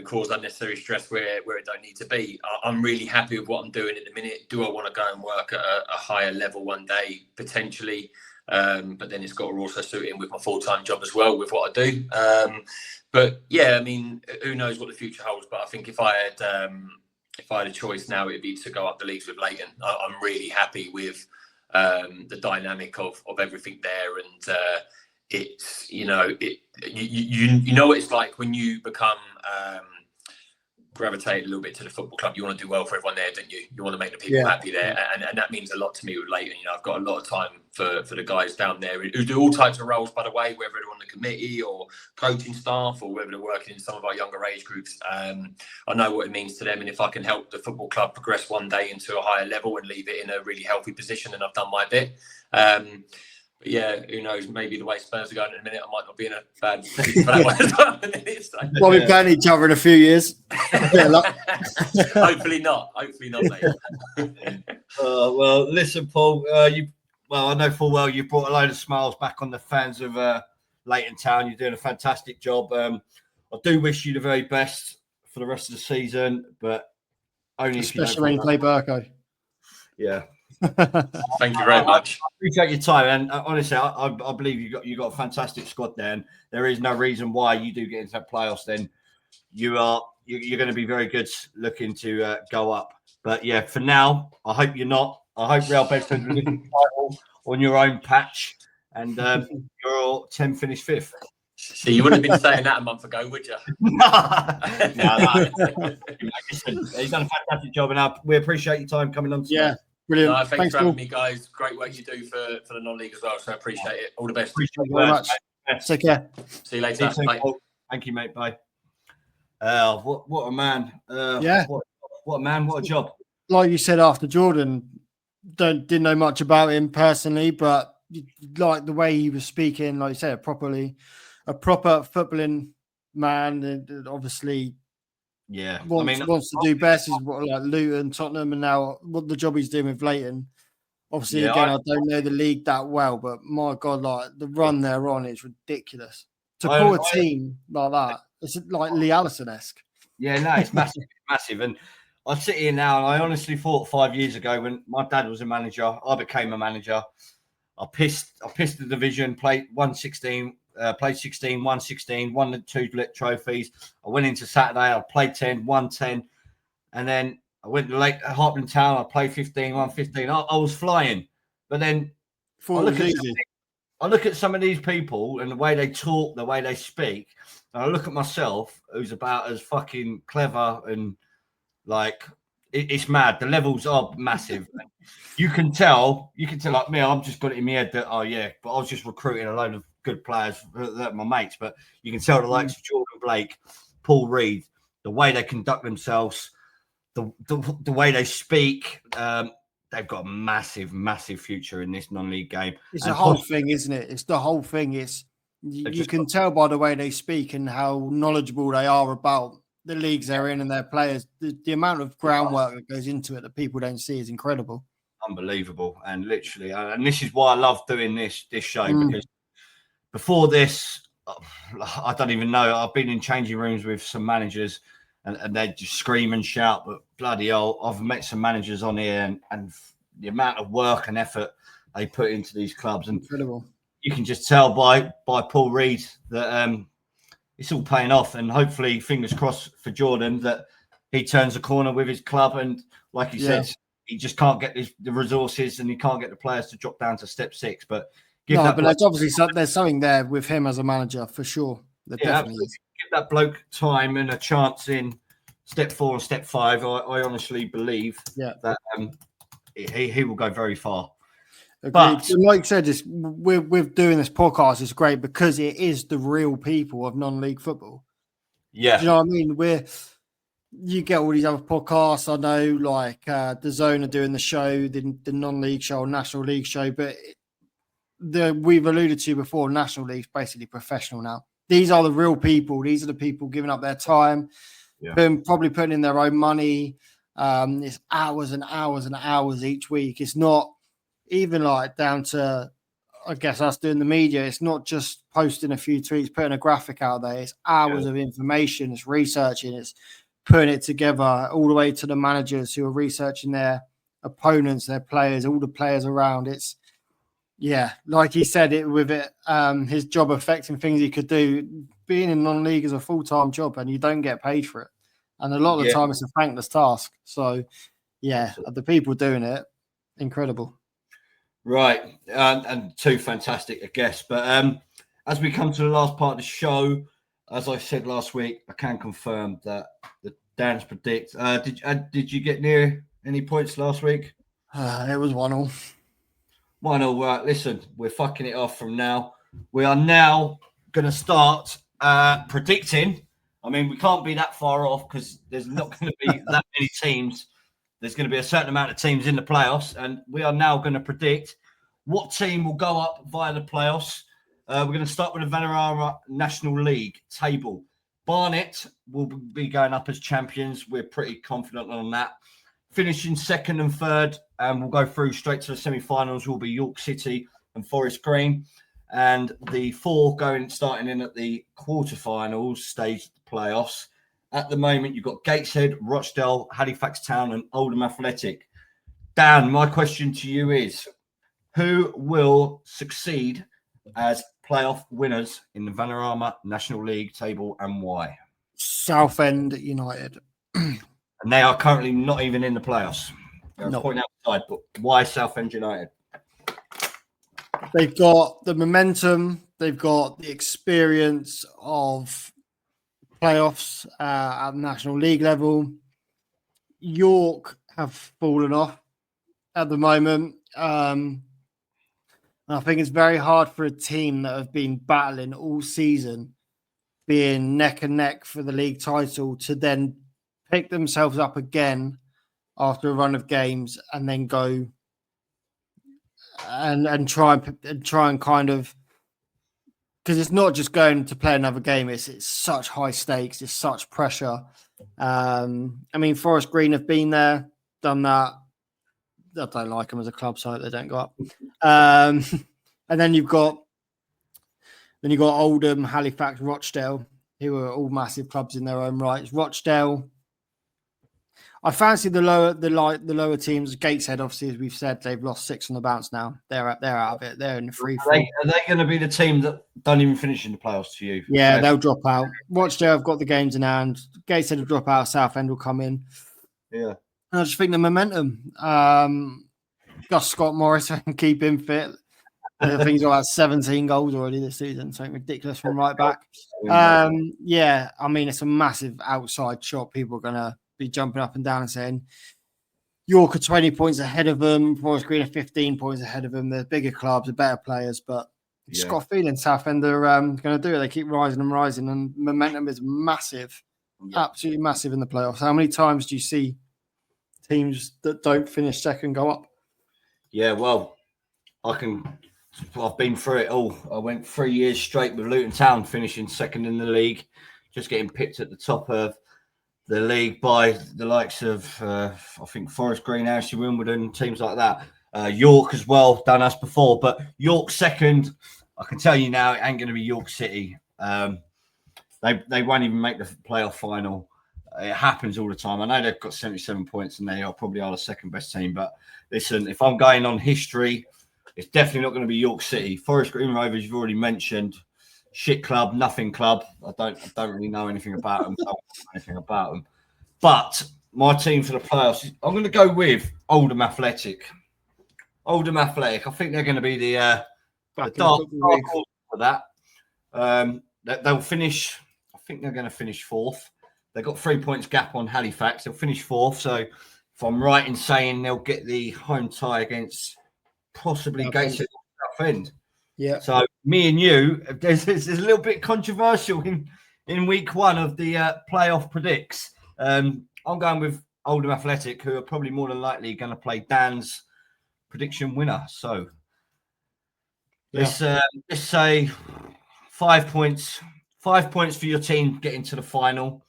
cause unnecessary stress where it don't need to be. I'm really happy with what I'm doing at the minute. Do I want to go and work at a higher level one day? Potentially. But then it's got to also suit in with my full-time job as well with what I do. But yeah, I mean, who knows what the future holds? But I think if I if I had a choice now, it'd be to go up the leagues with Leighton. I'm really happy with the dynamic of everything there, and it's you know what it's like when you become gravitate a little bit to the football club. You want to do well for everyone there, don't you? You want to make the people happy there, and that means a lot to me with Leighton. You know, I've got a lot of time for the guys down there who do all types of roles, by the way, whether they're on the committee or coaching staff or whether they're working in some of our younger age groups. I know what it means to them, and if I can help the football club progress one day into a higher level and leave it in a really healthy position, then I've done my bit. But yeah, who knows? Maybe the way Spurs are going in a minute, I might not be in a bad position for that one as well. We'll be playing each other in a few years. Hopefully not. Hopefully not, mate. Well, listen, Paul. I know full well you brought a load of smiles back on the fans of Leighton Town. You're doing a fantastic job. I do wish you the very best for the rest of the season, but only especially when you play Burko. Yeah. Thank you very much. I appreciate your time, and honestly, I believe you got a fantastic squad there, and there is no reason why you do get into that playoffs. Then you're going to be very good looking to go up. But yeah, for now, I hope you're not. I hope Real Bedford will win the title on your own patch, and you're 10 finish 5th. So you wouldn't have been saying that a month ago, would you? No. Listen, he's done a fantastic job, and we appreciate your time coming on today. Yeah. Brilliant. Thanks for having me, guys. Great work you do for the non-league as well. So I appreciate it. All the best. Appreciate you very much. Take care. See you later. Bye. Thank you, mate. Bye. What a man. What a man. What a job. Like you said after Jordan, didn't know much about him personally, but like the way he was speaking, like you said, a proper footballing man, and obviously. Yeah, wants to do best is what like Luton, Tottenham, and now what the job he's doing with Leighton. Obviously, I don't know the league that well, but my God, like the run they're on is ridiculous. To pull a team like that, it's like Lee Allison-esque. Yeah, no, it's massive, massive. And I sit here now, and I honestly thought 5 years ago when my dad was a manager, I became a manager. I pissed the division, played 116. Played 16, won 16, won the 2 trophies. I went into Saturday, I played 10, won 10. And then I went to Hartland Town, I played 15, won 15. I was flying. But then I look at some of these people and the way they talk, the way they speak. And I look at myself, who's about as fucking clever and like, it's mad. The levels are massive. You can tell like me, I've just got it in my head that, but I was just recruiting a load of good players that my mates, but you can tell the likes of Jordan Blake, Paul Reed, the way they conduct themselves, the way they speak, they've got a massive future in this non-league game. It's the whole thing, isn't it? It's the whole thing. You can tell by the way they speak and how knowledgeable they are about the leagues they're in and their players. The amount of groundwork that goes into it that people don't see is incredible. Unbelievable. And literally, and this is why I love doing this show, because before this, I don't even know. I've been in changing rooms with some managers and they just scream and shout, but bloody hell, I've met some managers on here and the amount of work and effort they put into these clubs. And incredible. You can just tell by Paul Reed that it's all paying off. And hopefully, fingers crossed for Jordan, that he turns a corner with his club. And like he said, he just can't get the resources and he can't get the players to drop down to step 6. But there's obviously there's something there with him as a manager for sure. Definitely is. Give that bloke time and a chance in step 4 and step 5. I honestly believe that he will go very far. Agreed. But like you said, with doing this podcast is great because it is the real people of non-league football. Yeah, do you know what I mean? You get all these other podcasts. I know, like the Zone are doing the show, the non-league show, National League show, but we've alluded to before. National League's basically professional now. These are the real people. These are the people giving up their time, probably putting in their own money. It's hours and hours and hours each week. It's not even like down to, I guess, us doing the media. It's not just posting a few tweets, putting a graphic out there. It's hours of information. It's researching. It's putting it together all the way to the managers who are researching their opponents, their players, all the players around. It's, like he said, his job affecting things he could do. Being in non-league is a full-time job and you don't get paid for it. And a lot of the Yeah. time, it's a thankless task. So, yeah, the people doing it, incredible. Right. And two fantastic guests. But as we come to the last part of the show, as I said last week, I can confirm that the Dan's predict. Did you get near any points last week? It was 1-1. 1-1. Right. Listen, we're fucking it off from now. We are now going to start predicting. I mean, we can't be that far off because there's not going to be that many teams. There's going to be a certain amount of teams in the playoffs, and we are now going to predict what team will go up via the playoffs. We're going to start with the Vanarama National League table. Barnet will be going up as champions. We're pretty confident on that. Finishing second and third, and we'll go through straight to the semi-finals, will be York City and Forest Green. And the four starting in at the quarterfinals stage of the playoffs. At the moment, you've got Gateshead, Rochdale, Halifax Town, and Oldham Athletic. Dan, my question to you is, who will succeed as playoff winners in the Vanarama National League table and why? Southend United. And they are currently not even in the playoffs. No. Point outside, but why Southend United? They've got the momentum. They've got the experience of playoffs at the National League level. York have fallen off at the moment. I think it's very hard for a team that have been battling all season, being neck and neck for the league title, to then pick themselves up again after a run of games and then go and try and kind of, because it's not just going to play another game. It's such high stakes. It's such pressure. I mean, Forest Green have been there, done that. I don't like them as a club, so they don't go up. And then you've got Oldham, Halifax, Rochdale, who are all massive clubs in their own rights. Rochdale, I fancy the lower teams. Gateshead, obviously, as we've said, they've lost 6 on the bounce now. They're out of it. They're in the free fall. Are they going to be the team that don't even finish in the playoffs to you? Yeah, they'll drop out. Rochdale have got the games in hand. Gateshead will drop out. Southend will come in. Yeah. And I just think the momentum. Gus Scott Morris can keep him fit. I think he's got about 17 goals already this season. Something ridiculous from right back. Yeah, I mean, it's a massive outside shot. People are going to be jumping up and down and saying York are 20 points ahead of them. Forest Green are 15 points ahead of them. They're bigger clubs, they're better players, but just got a feeling Southend are going to do it. They keep rising and rising, and momentum is massive, absolutely massive in the playoffs. How many times do you see teams that don't finish second go up? Yeah, well, I've been through it all. I went 3 years straight with Luton Town, finishing second in the league, just getting picked at the top of the league by the likes of, I think, Forest Green, Ashley Wimbledon, teams like that. York as well, done us before. But York second, I can tell you now, it ain't going to be York City. They won't even make the playoff final. It happens all the time. I know they've got 77 points and they probably are the second best team. But listen, if I'm going on history, it's definitely not going to be York City. Forest Green Rovers, you've already mentioned. Shit club, nothing club. I don't really know anything about them. But my team for the playoffs, I'm going to go with Oldham Athletic. Oldham Athletic. I think they're going to be the dark horse for that. They'll finish. I think they're going to finish fourth. They've got 3 points gap on Halifax. They'll finish fourth. So if I'm right in saying they'll get the home tie against possibly Gateshead or Southend. Yeah. So me and you, there's a little bit controversial in week one of the playoff predicts. I'm going with Oldham Athletic, who are probably more than likely going to play Dan's prediction winner. So let's say 5 points. 5 points for your team getting to the final.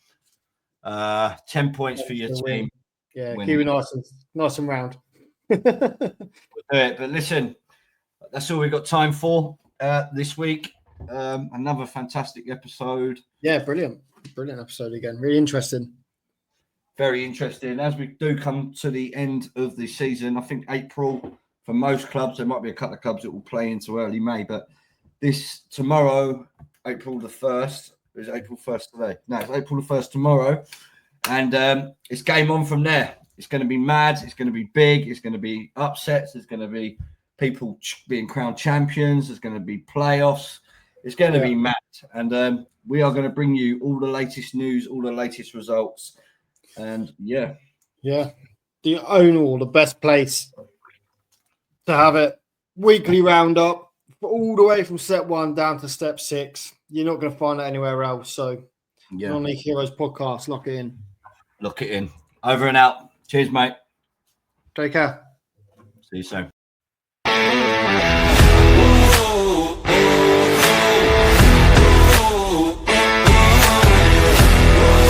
10 points for your team. Yeah, keep it nice and round. We'll do it. But listen, that's all we've got time for this week. Another fantastic episode. Yeah, brilliant episode again. Really interesting. Very interesting. As we do come to the end of the season, I think April for most clubs, there might be a couple of clubs that will play into early May, but tomorrow, April the 1st, is April 1st today? No, it's April the 1st tomorrow. And it's game on from there. It's going to be mad. It's going to be big. It's going to be upsets. There's going to be people being crowned champions. There's going to be playoffs. It's going to be mad. And we are going to bring you all the latest news, all the latest results. And yeah. The Ownall, the best place to have it. Weekly roundup all the way from step 1 down to step 6. You're not going to find it anywhere else. So, Non-League Heroes podcast, lock it in. Lock it in. Over and out. Cheers, mate. Take care. See you soon.